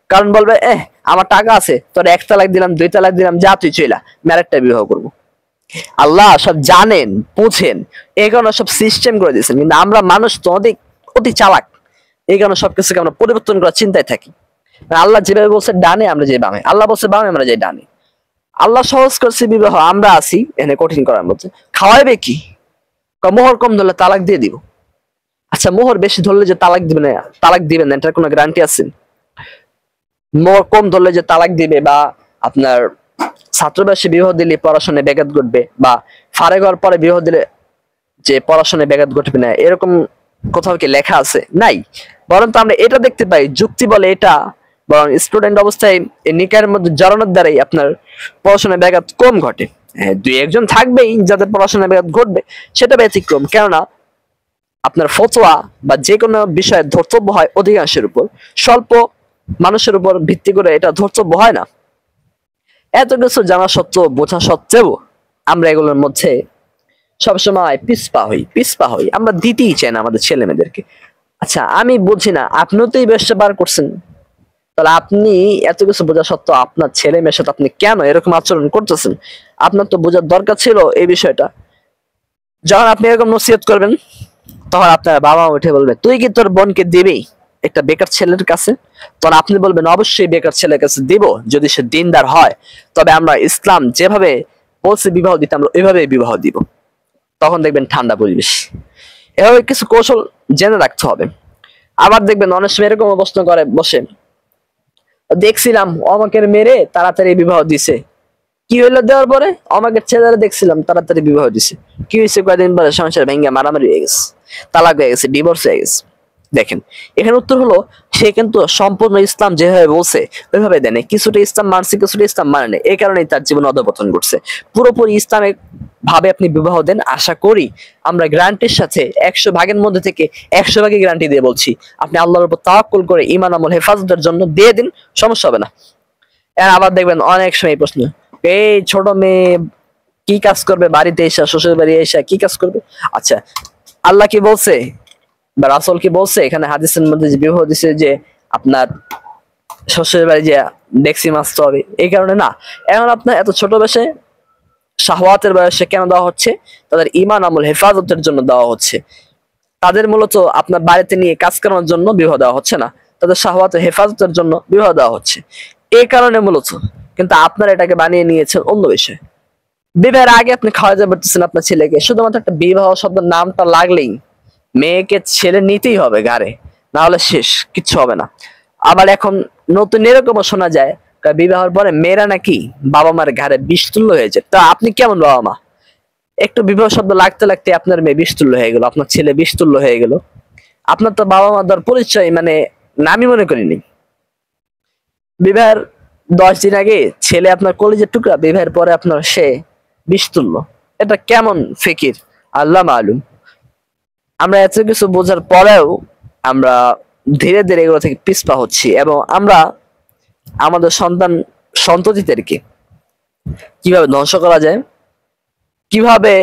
কারণ বলবে আমার টাকা আছে, তোর 1 তালাক দিলাম 2 তালাক দিলাম, যা তুই চইলা, আমি আরেকটা বিবাহ করবো। আল্লাহ সব জানেন বুঝেন, এই কারণে সব সিস্টেম করে দিয়েছেন, কিন্তু আমরা মানুষ তো অতি চালাক, এই কারণে সবকিছুকে আমরা পরিবর্তন করার চিন্তায় থাকি। আল্লাহ যেভাবে বলছে ডানে আমরা যাই বামে, আল্লাহ বলছে বামে আমরা যাই ডানে। আল্লাহ সহজ করছে বিবাহ, আমরা আছি এনে কঠিন করার মধ্যে। খাওয়াইবে কি? মোহর কম ধরলে তালাক দিয়ে দিব। আচ্ছা, মোহর বেশি ধরলে যে তালাক দিবেন না, তালাক দিবেন না, এটার কোনো গ্যারান্টি আছে? মোহর কম ধরলে যে তালাক দিবে, বা আপনার ছাত্রবাসী বিবাহ দিলে পড়াশোনায় ব্যাঘাত ঘটবে, বা ফারেক হওয়ার পরে বিবাহ দিলে যে পড়াশোনায় ব্যাঘাত ঘটবে না, এরকম কোথাও কি লেখা আছে? নাই। বরং তো আমরা এটা দেখতে পাই, যুক্তি বলে এটা, বরং স্টুডেন্ট অবস্থায় এই নিকায়ের মধ্যে জড়ানোর দ্বারাই আপনার পড়াশোনায় ব্যাঘাত কম ঘটে। হ্যাঁ, 2-1 জন থাকবেই যাদের পড়াশোনায় ব্যাঘাত ঘটবে, সেটা ব্যতিক্রম। কেননা আপনার ফতোয়া বা যে কোনো বিষয়ে ধর্তব্য হয় অধিকাংশের উপর, স্বল্প মানুষের উপর ভিত্তি করে এটা ধর্তব্য হয় না। এত কিছু জানা সত্ত্বেও, বোঝা সত্ত্বেও আমরা এগুলোর মধ্যে সবসময় পিছপা হই, আমরা দিতেই চাই না আমাদের ছেলে মেয়েদেরকে। আচ্ছা, আমি বুঝি না, আপনিও তো এই ব্যবসা বার করছেন, তাহলে আপনি এত কিছু বোঝা সত্ত্বেও আপনার ছেলে মেয়ের সাথে আপনি কেন এরকম আচরণ করতেছেন? আপনার তো বোঝার দরকার ছিল এই বিষয়টা। যখন আপনি এরকম নসিহত করবেন, তখন আপনার বাবা উঠে বলবে, তুই কি তোর বোনকে দিবি একটা বেকার ছেলের কাছে? তখন আপনি বলবেন, অবশ্যই বেকার ছেলের কাছে দিব, যদি সে দিনদার হয়। তবে আমরা ইসলাম যেভাবে বলছে বিবাহ দিতে, আমরা ওইভাবে বিবাহ দিব। তখন দেখবেন ঠান্ডা পরিবেশ। এভাবে কিছু কৌশল জেনে রাখতে হবে। আবার দেখবেন অনেক সময় এরকম প্রশ্ন করে বসে, দেখছিলাম আমাকে মেরে তাড়াতাড়ি বিবাহ দিছে, কি হইলো দেওয়ার পরে? আমাকে ছেলেরা দেখছিলাম তাড়াতাড়ি বিবাহ দিছে, কি হয়েছে? কয়েকদিন পরে সংসার ভেঙে মারামারি হয়ে গেছে, তালাক হয়ে গেছে, ডিভোর্স হয়ে গেছে। দেখেন, এখানে উত্তর হলো, সে কিন্তু সম্পূর্ণ ইসলাম যেভাবে বলছে ওইভাবে দেয় নাই। কিছুটা ইসলাম মানছে, কিছুটা ইসলাম মানে নেই। এই কারণেই তার জীবন অধঃপতন ঘটছে। পুরোপুরি ইসলামিক ভাবে আপনি বিবাহ দেন, আশা করি আমরা গ্যারান্টির সাথে 100 ভাগের মধ্যে থেকে 100 ভাগই গ্যারান্টি দিয়ে বলছি, আপনি আল্লাহর উপর তাওয়াক্কুল করে ঈমান আমল হেফাজতের জন্য দিয়ে দিন, সমস্যা হবে না। আর আবার দেখবেন অনেক সময় এই প্রশ্ন, এই ছোট মেয়ে কি কাজ করবে বাড়িতে এসে, শ্বশুর বাড়ি এসে কি কাজ করবে? আচ্ছা, আল্লাহ কি বলছে বা রাসূল কি বলছে এখানে হাদিসের মধ্যে যে বিবাহ দিছে যে আপনার শ্বশুর বাড়ি যে ডেক্সি মারতে হবে? এই কারণে না। এখন আপনার এত ছোট বয়সে, শাহওয়াতের বয়সে কেন দেওয়া হচ্ছে? তাদের ঈমান আমল হেফাজতের জন্য দেওয়া হচ্ছে। তাদের মূলত আপনার বাড়িতে নিয়ে কাজ করানোর জন্য বিবাহ দেওয়া হচ্ছে না, তাদের শাহওয়াত হেফাজতের জন্য বিবাহ দেওয়া হচ্ছে। এই কারণে মূলত। কিন্তু আপনারা এটাকে বানিয়ে নিয়েছেন অন্য বিষয়। বিবাহের আগে আপনি খাওয়াতে পারতেছেন আপনার ছেলেকে, শুধুমাত্র একটা বিবাহ শব্দের নামটা লাগলেই মেয়েকে ছেলে নিতেই হবে ঘাড়ে, না হলে শেষ, কিচ্ছু হবে না। আবার এখন নতুন এরকমও শোনা যায়, বিবাহের পরে মেয়েরা নাকি বাবা মার ঘাড়ে বিষ তুল্য হয়েছে। তা আপনি কেমন বাবা মা? একটু বিবাহ শব্দ লাগতে লাগতে আপনার মেয়ে বিষ তুল্য হয়ে গেল, আপনার ছেলে বিষ তুল্য হয়ে গেল। আপনার তো বাবা মা দর পরিচয় মানে নামই মনে করিনি। বিবাহের 10 দিন আগে ছেলে আপনার কলেজের টুকরা, বিবাহের পরে আপনার সে বিষ তুল্য। এটা কেমন ফিকির, আল্লাহ মালুম। আমরা এত কিছু বোঝার পরেও আমরা ধীরে ধীরে এগুলো থেকে পিছপা হচ্ছি, এবং আমরা আমাদের সন্ততিদেরকে কিভাবে ধ্বংস করা যায়, কিভাবে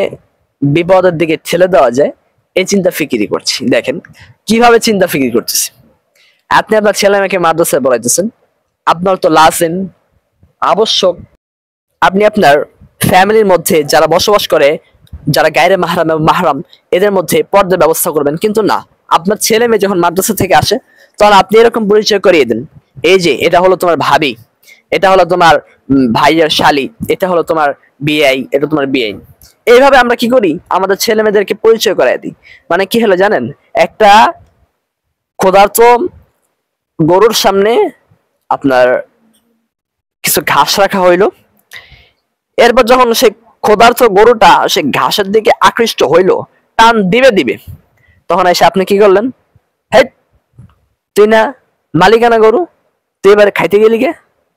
বিপদের দিকে ঠেলে দেওয়া যায়, এই চিন্তা ফিকিরি করছি। দেখেন কিভাবে চিন্তা ফিকির করতেছি। আপনি আপনার ছেলে মেয়েকে মাদ্রাসায় পড়াইতেছেন, আপনার তো লাসেন আবশ্যক। আপনি আপনার ফ্যামিলির মধ্যে যারা বসবাস করে, যারা গায়রে মাহরাম এবং মাহরাম, এদের মধ্যে পর্দার ব্যবস্থা করবেন। কিন্তু না, আপনার ছেলে মেয়ে যখন মাদ্রাসা থেকে আসে, তখন আপনি এরকম পরিচয় করিয়ে দেন, এই যে এটা হলো তোমার ভাবি, এটা হলো তোমার ভাইয়ের শালি, এটা হলো তোমার বিআই, এটা তোমার বিআই। এইভাবে আমরা কি করি, আমাদের ছেলে মেয়েদেরকে পরিচয় করাই দিই। মানে কি হলো জানেন, একটা ক্ষুধার্ত গরুর সামনে আপনার কিছু ঘাস রাখা হইলো, এরপর যখন সে ক্ষুধার্ত গরুটা সে ঘাসের দিকে আকৃষ্ট হইলো, টান দিবে দিবে, তখন এসে আপনি কি করলেন, হে তুই না মালিকানা গরু, তুই এবারে খাইতে গেলি গে,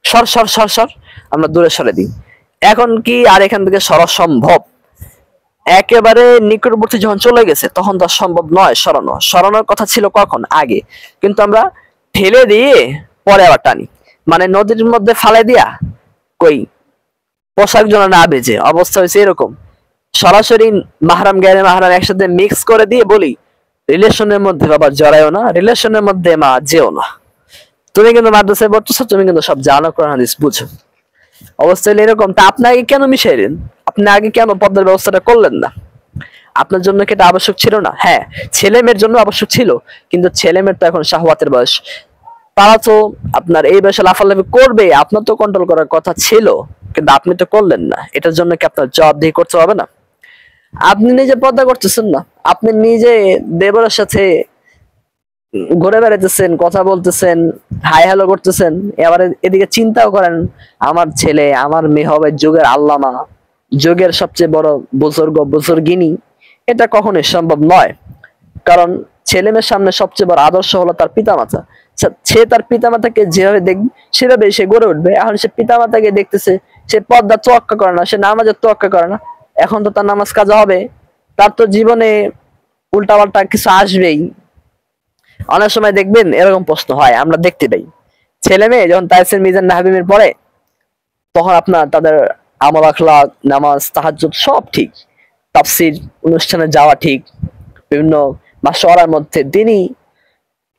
সর সর সর সর, আমরা দূরে সরে দিই। এখন কি আর এখান থেকে সরা সম্ভব? একেবারে নিকটবর্তী যখন চলে গেছে, তখন তো সম্ভব নয় সরানো। সরানোর কথা ছিল কখন? আগে। কিন্তু আমরা ঠেলে দিয়ে পরে আবার টানি, মানে নদীর মধ্যে ফালাই দিয়া কই পোশাক যেন না বেজে, অবস্থা হয়েছে এরকম। সরাসরি মাহরাম গায়রে মাহরাম একসাথে মিক্স করে দিয়ে বলি, রিলেশনের মধ্যে বাবা জড়ায়ও না, রিলেশনের মধ্যে মা যেও না। তুমি কিন্তু মাদ্রাসায় পড়তেছো, তুমি কিন্তু সব জানো, কোরআন হাদিস বুঝো। অবস্থা হলো এরকম। তা আপনি আগে কেন মিশাইলেন? আপনি আগে কেন পদ্মার ব্যবস্থাটা করলেন না? আপনার জন্য কি এটা আবশ্যক ছিল না? হ্যাঁ, ছেলে মেয়ের জন্য আবশ্যক ছিল, কিন্তু ছেলে মেয়ের তো এখন শাহওয়াতের বয়স। তারা তো আপনার এই বয়সে লাফালাফি করবে, আপনার তো কন্ট্রোল করার কথা ছিল, কিন্তু আপনি তো করলেন না। এটার জন্য কি আপনার জবাবদিহি করতে হবে না? আপনি নিজে পর্দা করতেছেন না, আপনি নিজে দেবরের সাথে ঘুরে বেড়াইতেছেন, কথা বলতেছেন, হাই হ্যালো করতেছেন, এবারে এদিকে চিন্তাও করেন আমার ছেলে আমার মেয়ে হবে যুগের আল্লামা, যুগের সবচেয়ে বড় বুজুর্গ বুজুর্গিনী। এটা কখনোই সম্ভব নয়। কারণ ছেলে মেয়ের সামনে সবচেয়ে বড় আদর্শ হলো তার পিতামাতা। সে তার পিতামাতাকে যেভাবে দেখবে সেভাবে সে গড়ে উঠবে। এখন সে পিতামাতাকে দেখতেছে, সে পর্দা তোয়াক্কা করে না, সে নামাজের তোয়াক্কা করে না, এখন তো তার নামাজ কাজা হবে, তার তো জীবনে উল্টাপাল্টা কিছু আসবেই। অনেক সময় দেখবেন এরকম প্রশ্ন হয়, আমরা দেখতে পাই, ছেলে মেয়ে যখন তাইসির মিজান নাহাবিমের পড়ে, তখন আপনার তাদের আমল আখলাক নামাজ তাহাজ্জুদ সব ঠিক, তাফসীর অনুষ্ঠানে যাওয়া ঠিক, বিভিন্ন মাশওয়ারার মধ্যে দিনই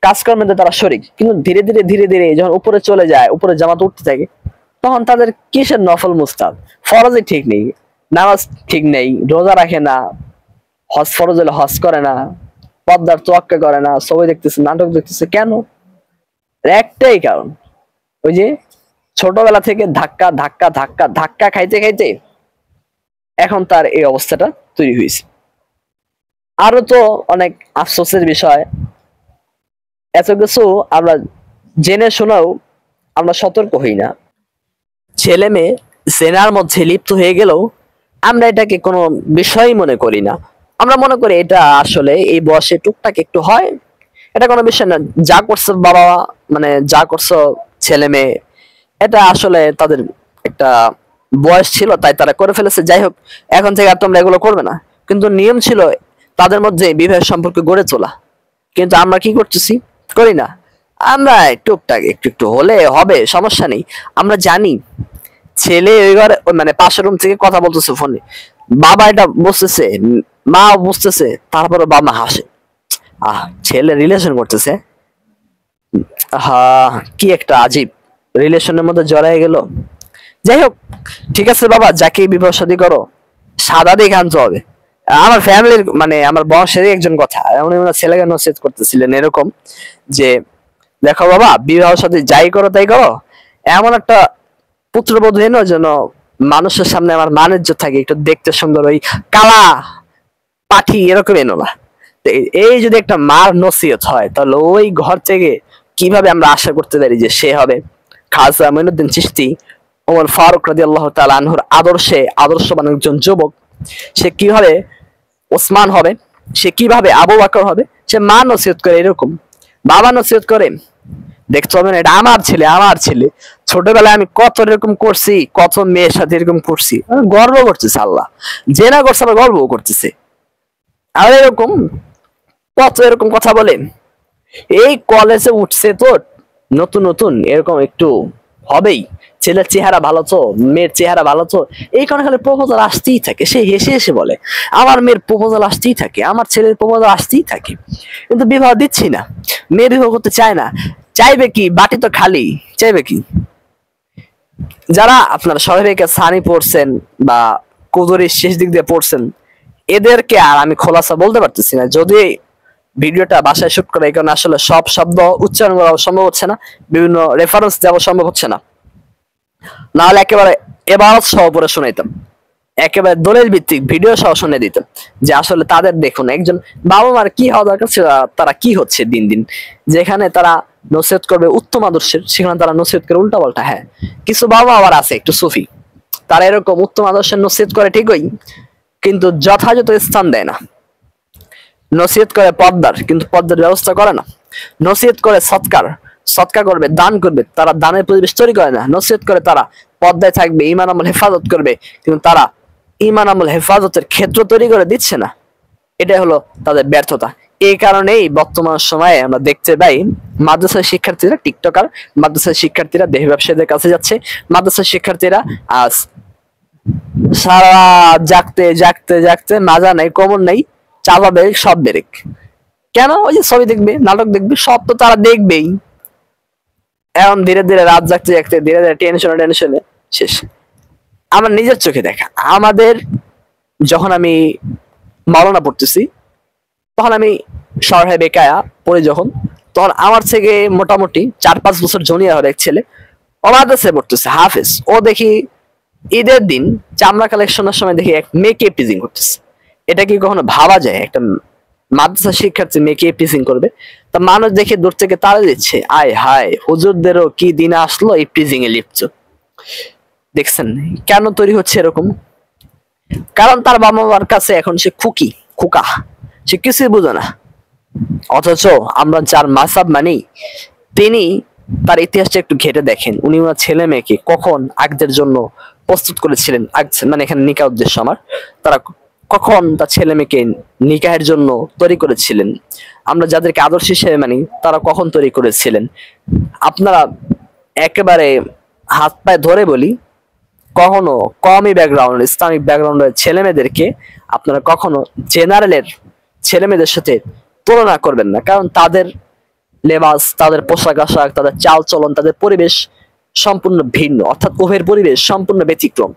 কাজকর্মে তারা শরিক, কিন্তু ধীরে ধীরে ধীরে ধীরে যখন উপরে চলে যায়, উপরে জামাত উঠতে থাকে, তখন তাদের কিসের নফল মুস্তাদ, ফরজই ঠিক নেই, নামাজ ঠিক নেই, রোজা রাখে না, হজ ফরজ হলে হজ করে না, পর্দার তোয়াক্কা করে না, ছবি দেখতেছে, নাটক দেখতেছে। কেন? একটাই কারণ, ওই যে ছোটবেলা থেকে ধাক্কা ধাক্কা ধাক্কা ধাক্কা খাইতে খাইতে এখন তার এই অবস্থাটা তৈরি হয়েছে। আরো তো অনেক আফসোসের বিষয়, এত কিছু আমরা জেনে শোনাও আমরা সতর্ক হই না। ছেলে মেয়ে জেনার মধ্যে লিপ্ত হয়ে গেলেও আমরা এটাকে কোনো বিষয়ই মনে করি না। আমরা মনে করি এটা আসলে এই বয়সে টুকটাক একটু হয়, এটা কোনো বিষয় না। যা করছে বাবা, মানে যা করছো ছেলে মেয়ে, এটা আসলে তাদের একটা বয়স ছিল তাই তারা করে ফেলেছে। যাই হোক, এখন থেকে আর তোমরা এগুলো করবে না। কিন্তু নিয়ম ছিল তাদের মধ্যে বিবাহের সম্পর্ক গড়ে তোলা, কিন্তু আমরা কি করতেছি? করি না। আমরা টুকটাক একটু একটু হলে হবে, সমস্যা নেই। আমরা জানি ছেলে ওই ঘরে, মানে পাশের রুম থেকে কথা বলতেছে ফোনে, বাবা এটা বুঝতেছে, মা বুঝতেছে, তারপরে বাবা হাসে, ছেলে রিলেশন করতেছে। হা, কি একটা আজীব রিলেশনের মধ্যে জড়াই গেল। যাই হোক, ঠিক আছে বাবা, যাকে বিবাহ শাদী করো সাদা দেখে আনতে হবে। আমার ফ্যামিলির, মানে আমার বংশেরই একজন কথা, উনি ওনার ছেলেকে নসিহত করতেছিলেন এরকম যে, দেখো বাবা, বিবাহ শাদী যাই করো তাই করো, এমন একটা পুত্রবধূ এনো যেন মানুষের সামনে আমার মান ইজ্জত থাকে, একটু দেখতে সুন্দর, ওই কালা পাঠি এরকম এনো না। এই যদি একটা মার নসিহত হয়, তাহলে ওই ঘর থেকে কিভাবে আমরা আশা করতে পারি যে সে হবে খাজা মঈনুদ্দিন চিশতি, ওমর ফারুক রাদিয়াল্লাহু তাআলা আনহুর আদর্শে আদর্শবান একজন যুবক। সে কিভাবে ওসমান হবে, সে কিভাবে আবু বকর হবে, সে মা নসিহত করে এরকম, বাবা নসিহত করে, দেখতে হবে না এটা আমার ছেলে, আমার ছেলে। ছোটবেলায় আমি কত এরকম করছি, কত মেয়ের সাথে এরকম করছি, গর্ব করতেছে, আল্লাহ জেনা করছে আবার গর্ব করতেছে। আর এরকম কত এরকম কথা বলে। এই কলেজে উঠছে তো নতুন নতুন, এরকম একটু হবেই। ছেলের চেহারা ভালো তো, মেয়ের চেহারা ভালো তো, এই কারণে খালি প্রপোজাল আসতেই থাকে। সে হেসে হেসে বলে, আমার মেয়ের প্রপোজাল আসতেই থাকে, আমার ছেলের প্রপোজাল আসতেই থাকে, কিন্তু বিবাহ দিচ্ছি না। মেয়ে বিবাহ করতে চায় না, চাইবে কি? বাটি তো খালি, চাইবে কি? যারা আপনার শহরে সানি পড়ছেন বা কুদরির শেষ দিক দিয়ে পড়ছেন, এদেরকে আর আমি খোলাসা বলতে পারতেছি না, যদি ভিডিওটা বাসায় শুট করা, এই কারণে আসলে সব শব্দ উচ্চারণ করা সম্ভব হচ্ছে না, বিভিন্ন রেফারেন্স দেওয়া সম্ভব হচ্ছে না। নাহলে একেবারে এবারত সহ পরে শোনাইতাম, একেবারে দলিল ভিত্তিক ভিডিও সহ শুনে দিতাম যে আসলে তাদের দেখুন একজন বাবা মার কি হওয়া দরকার ছিল, তারা কি হচ্ছে দিন দিন। যেখানে তারা নসিহত করবে উত্তম আদর্শের, সেখানে তারা নসিহত করে উল্টা পাল্টা। হ্যাঁ, কিছু বাবা আবার আছে একটু সুফি, তারা এরকম উত্তম আদর্শের নসিহত করে ঠিকই, কিন্তু যথাযথ স্থান দেয় না। নসিহত করে পর্দার, কিন্তু পর্দার ব্যবস্থা করে না। নসিহত করে সৎকার, সৎকার করবে, দান করবে, তারা দানের পরিবেশ তৈরি করে না। নসিহত করে তারা পর্দায় থাকবে, ঈমান আমল হেফাজত করবে, কিন্তু তারা ঈমান আমল হেফাজতের ক্ষেত্র তৈরি করে দিচ্ছে না। এটাই হলো তাদের ব্যর্থতা। এই কারণেই বর্তমান সময়ে আমরা দেখতে পাই মাদ্রাসার শিক্ষার্থীরা টিকটকার, মাদ্রাসার শিক্ষার্থীরা দেহ ব্যবসায়ীদের কাছে যাচ্ছে, মাদ্রাসার শিক্ষার্থীরা আজ সারা জাগতে জাগতে জাগতে মাজা নেই, কোমর নেই, চাপা বেরেক, সব বেরেক। কেন? ওই যে ছবি দেখবে, নাটক দেখবে, সব তো তারা দেখবেই। এখন ধীরে ধীরে রাত জাগতে জাগতে ধীরে ধীরে টেনশনে টেনশনে শেষ। আমার নিজের চোখে দেখা, আমাদের যখন আমি মাওলানা পড়তেছি, তখন আমি শহরে বেকায়া পড়ি যখন, তখন আমার থেকে মোটামুটি 4-5 বছর জুনিয়র হবে এক ছেলে, ও মাদ্রাসায় পড়তেছে, হাফেজ। ও দেখি ঈদের দিন চামড়া কালেকশনের সময় দেখি এক মেয়েকে টিজিং করতেছে। এটা কি কখনো ভাবা যায় একটা মাদ্রাসা শিক্ষার্থী মেয়েকে টিজিং করবে? তা মানুষ দেখে দূর থেকে তাড়া দিচ্ছে, আয় হায় হুজুরদেরও কি দিন আসলো এই টিজিং এ লিপ্ত। দেখছেন কেন তৈরি হচ্ছে এরকম? কারণ তার বাবা মার কাছে এখন সে খুকি, খোকা, সে কিছুই বুঝে না। অথচ আমরা যার মাসাব মানি, তিনি তার ইতিহাসটা একটু ঘেটে দেখেন, উনি ওনার ছেলে মেয়েকে কখন আগদের জন্য প্রস্তুত করেছিলেন। মানে এখানে নিকাহ উদ্দেশ্য আমার, তারা কখন তার ছেলে মেয়েকে নিকাহের জন্য তৈরি করেছিলেন। আমরা যাদেরকে আদর্শ হিসেবে মানি, তারা কখন তৈরি করেছিলেন। আপনারা একেবারে হাত পায়ে ধরে বলি, কখনো কমই ব্যাকগ্রাউন্ড, ইসলামিক ব্যাকগ্রাউন্ডের ছেলে মেয়েদেরকে আপনারা কখনো জেনারেলের ছেলে মেয়েদের সাথে তুলনা করবেন না, কারণ তাদের লেবাস, তাদের পোশাক আশাক, তাদের চাল চলন, তাদের পরিবেশ সম্পূর্ণ ভিন্ন, অর্থাৎ উভয়ের পরিবেশ সম্পূর্ণ ব্যতিক্রম।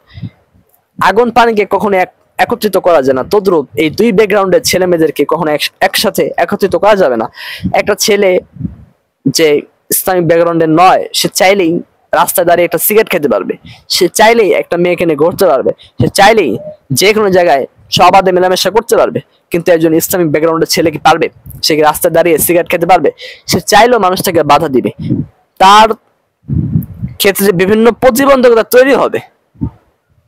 আগুন পানিকে কখনো একত্রিত করা যায় না, তদ্রূপ এই দুই ব্যাকগ্রাউন্ডের ছেলে মেয়েদেরকে কখনো একসাথে একত্রিত করা যাবে না। একটা ছেলে যে ইসলামিক ব্যাকগ্রাউন্ডের নয়, সে চাইলেই রাস্তায় দাঁড়িয়ে একটা সিগারেট খেতে পারবে, সে চাইলেই একটা মেয়েকে নিয়ে ঘুরতে পারবে, সে চাইলেই যে কোনো জায়গায় সবাদে মেলামেশা করতে পারবে। কিন্তু একজন ইসলামিক ব্যাকগ্রাউন্ডের ছেলে কি পারবে? সে কি রাস্তায় দাঁড়িয়ে সিগারেট খেতে পারবে? সে চাইলেও মানুষটাকে বাধা দিবে, তার ক্ষেত্রে বিভিন্ন প্রতিবন্ধকতা তৈরি হবে।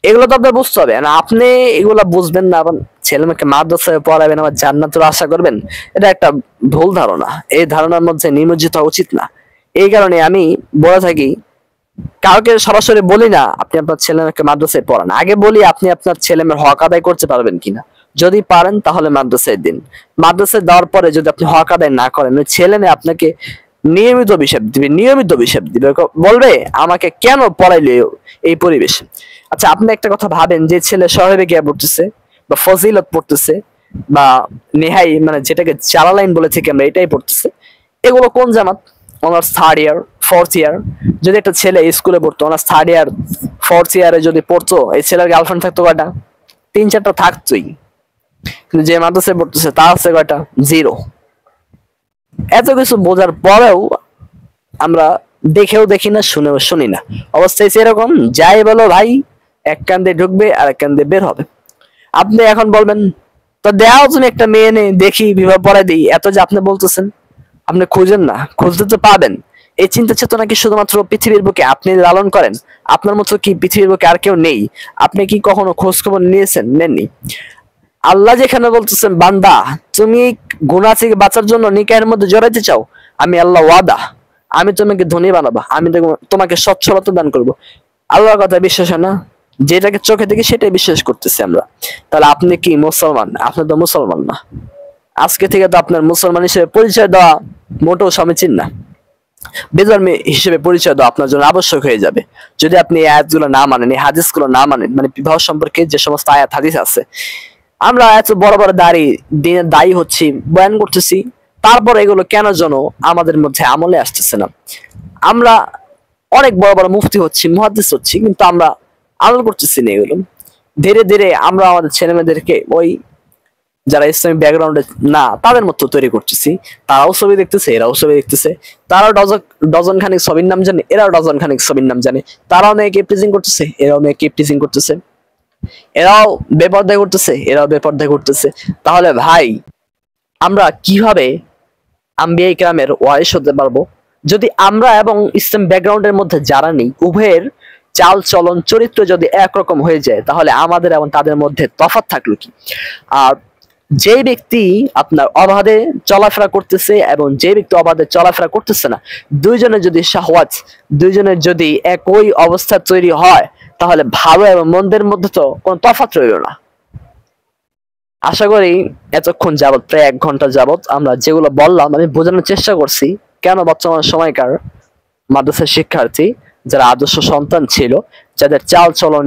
এগুলো তো আপনার বুঝতে হবে না, আপনি এগুলা বুঝবেন না, আবার ছেলে মেয়েকে মাদ্রাসায় পড়াবেন আবার জান্নাতের আশা করবেন, এটা একটা ভুল ধারণা। এই ধারণার মধ্যে নিমজ্জিত হওয়া উচিত না। এই কারণে আমি বলে থাকি, কাউকে সরাসরি বলি না আপনি আপনার ছেলে মেয়েকে মাদ্রাসায় পড়ান, আগে বলি আপনি আপনার ছেলে মেয়ের হক আদায় করতে পারবেন কিনা। যদি পারেন তাহলে মাদ্রাসায় দিন। মাদ্রাসায় দেওয়ার পরে যদি আপনি হক আদায় না করেন, ওই ছেলে মেয়ে আপনাকে নিয়মিত অভিশাপ দিবে, নিয়মিত অভিশাপ দিবে, বলবে আমাকে কেন পড়াইলে এই পরিবেশে। আচ্ছা, আপনি একটা কথা ভাবেন, যে ছেলে শহরে গিয়ে পড়তেছে বা ফজিলত পড়তেছে বা নেহাই, মানে যেটাকে জালালাইন বলে থেকে আমরা, এটাই পড়তেছে, এগুলো কোন জামাত? Honours third year, fourth year. যদি একটা ছেলে স্কুলে পড়তো অনার্স থার্ড ইয়ার ফোর্থ ইয়ারে যদি পড়তো, এই ছেলের গার্লফ্রেন্ড থাকতো কয়টা? 3-4টা থাকতোই। কিন্তু যে মাদ্রাসায় পড়তেছে তা হচ্ছে কয়টা? 0। এত কিছু বোঝার পরেও আমরা দেখেও দেখি না, শুনেও শুনি না। অবস্থা এরকম, যাই বলো ভাই, এক কান দিয়ে ঢুকবে আর এক কান দিয়ে বের হবে। আপনি এখন বলবেন তো দেওয়া তুমি একটা মেয়ে নেই, দেখি বিবাহ পড়াই দিই, এত যে আপনি বলতেছেন, আপনি খুঁজেন না, খুঁজতে তো পাবেন। এই চিন্তা চেতনা কি শুধুমাত্র পৃথিবীর বুকে আপনি লালন করেন? আপনার মতো কি পৃথিবীর বুকে আর কেউ নেই? আপনি কি কখনো খোঁজ খবর নিয়েছেন? নেননি। আল্লাহ যেখানে বলতেছেন, বান্দা তুমি গুনাহ থেকে বাঁচার জন্য নিকাহের মধ্যে জড়াইতে চাও, আমি আল্লাহ ওয়াদা, আমি তোমাকে ধনী বানাবো, আমি তোমাকে সচ্ছলতা দান করব। আল্লাহর কথা বিশ্বাস হয় না? যেটাকে চোখে দেখি সেটাই বিশ্বাস করতেছি আমরা। তাহলে আপনি কি মুসলমান? আপনি তো মুসলমান না। আজকে থেকে তো আপনার মুসলমান হিসেবে পরিচয় দেওয়া মোটেও সমীচীন না। বেধর্মী হিসেবে পরিচয় দেওয়া আপনার জন্য আবশ্যক হয়ে যাবে, যদি আপনি এই আয়াতগুলো না মানেন, এই হাদিসগুলো না মানেন। মানে বিবাহ সম্পর্কে যে সমস্ত আয়াত হাদিস আছে, আমরা এত বড় বড় দিনে দায়ী হচ্ছি, বয়ান করতেছি, তারপর এগুলো কেন যেন আমাদের মধ্যে আমলে আসতেছে না। আমরা অনেক বড় বড় মুফতি হচ্ছি, মুহাদ্দিস হচ্ছি, কিন্তু আমরা আমল করতেছি না এগুলো। ধীরে ধীরে আমরা আমাদের ছেলে মেয়েদেরকে ওই যারা ইসলামিক ব্যাকগ্রাউন্ডে না তাদের মতো তৈরি করতেছি। তারাও ছবি দেখতেছে, এরাও ছবি দেখতেছে, তারাও ডজন খানিক ছবির নাম জানে, এরাও ডজন খানিক ছবির নাম জানে, তারাও মেয়েকে প্রিজিং করতেছে, এরাও মেয়েকে প্রিজিং করতেছে, এরাও বেপর্দায় করতেছে, এরাও বেপর্দায় করতেছে। তাহলে ভাই, আমরা কিভাবে আম্বিয়া ইকরামের ওয়ারিস হতে পারবো যদি আমরা এবং ইসলাম ব্যাকগ্রাউন্ডের মধ্যে যারা নেই, উভয়ের চাল চলন চরিত্র যদি একরকম হয়ে যায়, তাহলে আমাদের এবং তাদের মধ্যে তফাৎ থাকলো কি? আর যে ব্যক্তি আপনার অবাধে চলাফেরা করতেছে এবং যে ব্যক্তি অবাধে চলাফেরা করতেছে না, দুইজনের যদি শাহওয়াত, দুইজনের যদি একই অবস্থা তৈরি হয়, তাহলে ভালো এবং মন্দের মধ্যে তো কোনো তফাৎ রইল না। আশা করি এতক্ষণ যাবত, প্রায় 1 ঘন্টা যাবত আমরা যেগুলো বললাম, আমি বোঝানোর চেষ্টা করছি কেন বর্তমান সময়কার মাদ্রাসার শিক্ষার্থী যারা আদর্শ সন্তান ছিল, যাদের চাল চলন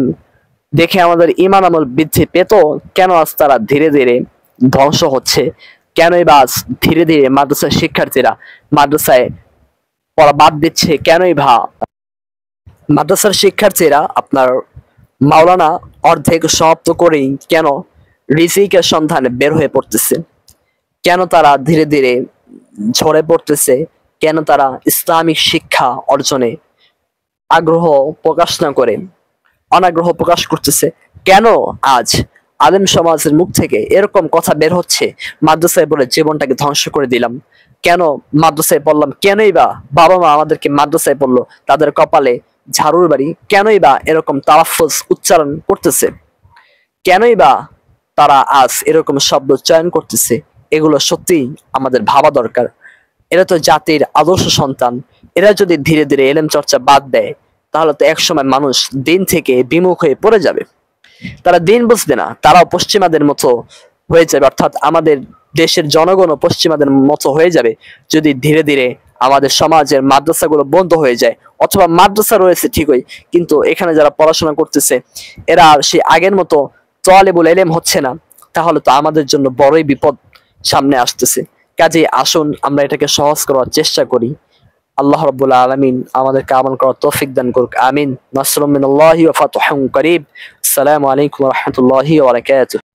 দেখে আমাদের ইমান আমল বৃদ্ধি পেত, কেন আজ তারা ধীরে ধীরে ধ্বংস হচ্ছে, কেনই বা আজ ধীরে ধীরে মাদ্রাসার শিক্ষার্থীরা মাদ্রাসায় পড়া বাদ দিচ্ছে, কেনই বা মাদ্রাসার শিক্ষার্থীরা আপনার মাওলানা অর্ধেক সমাপ্ত করেই কেন রিজিকের সন্ধানে বের হয়ে পড়তেছে, কেন তারা ধীরে ধীরে ঝরে পড়তেছে, কেন তারা ইসলামিক শিক্ষা অর্জনে আগ্রহ প্রকাশ না করে অনাগ্রহ প্রকাশ করতেছে, কেন আজ আলেম সমাজের মুখ থেকে এরকম কথা বের হচ্ছে, মাদ্রাসায় বলে জীবনটাকে ধ্বংস করে দিলাম, কেন মাদ্রাসায় পড়লাম, কেনই বা বাবা মা আমাদেরকে মাদ্রাসায় পড়লো, তাদের কপালে ঝাড়ুর বাড়ি, কেনই বা এরকম তালাফুজ উচ্চারণ করতেছে, কেনই বা তারা আজ এরকম শব্দ চয়ন করতেছে, এগুলো সত্যি আমাদের ভাবা দরকার। এরা তো জাতির আদর্শ সন্তান, এরা যদি ধীরে ধীরে এলেম চর্চা বাদ দেয়, তাহলে তো একসময় মানুষ দিন থেকে বিমুখ হয়ে পড়ে যাবে, তারা দিন বুঝবে না, তারাও পশ্চিমাদের মতো হয়ে যাবে, অর্থাৎ আমাদের দেশের জনগণও পশ্চিমাদের মতো হয়ে যাবে যদি ধীরে ধীরে আমাদের সমাজের মাদ্রাসাগুলো বন্ধ হয়ে যায়। অথবা মাদ্রাসা রয়েছে ঠিকই, কিন্তু এখানে যারা পড়াশোনা করতেছে এরা আর সেই আগের মতো তালেবুল ইলম হচ্ছে না, তাহলে তো আমাদের জন্য বড়ই বিপদ সামনে আসতেছে। কাজে আসুন আমরা এটাকে সহজ করার চেষ্টা করি। আল্লাহ রাব্বুল আলামিন আমাদেরকে আমল করার তৌফিক দান করুক, আমিন। নাসরুম মিনাল্লাহি ওয়া ফাতহুন করিব। আসসালামু আলাইকুম ওয়া রাহমাতুল্লাহি ওয়া বারাকাতুহু।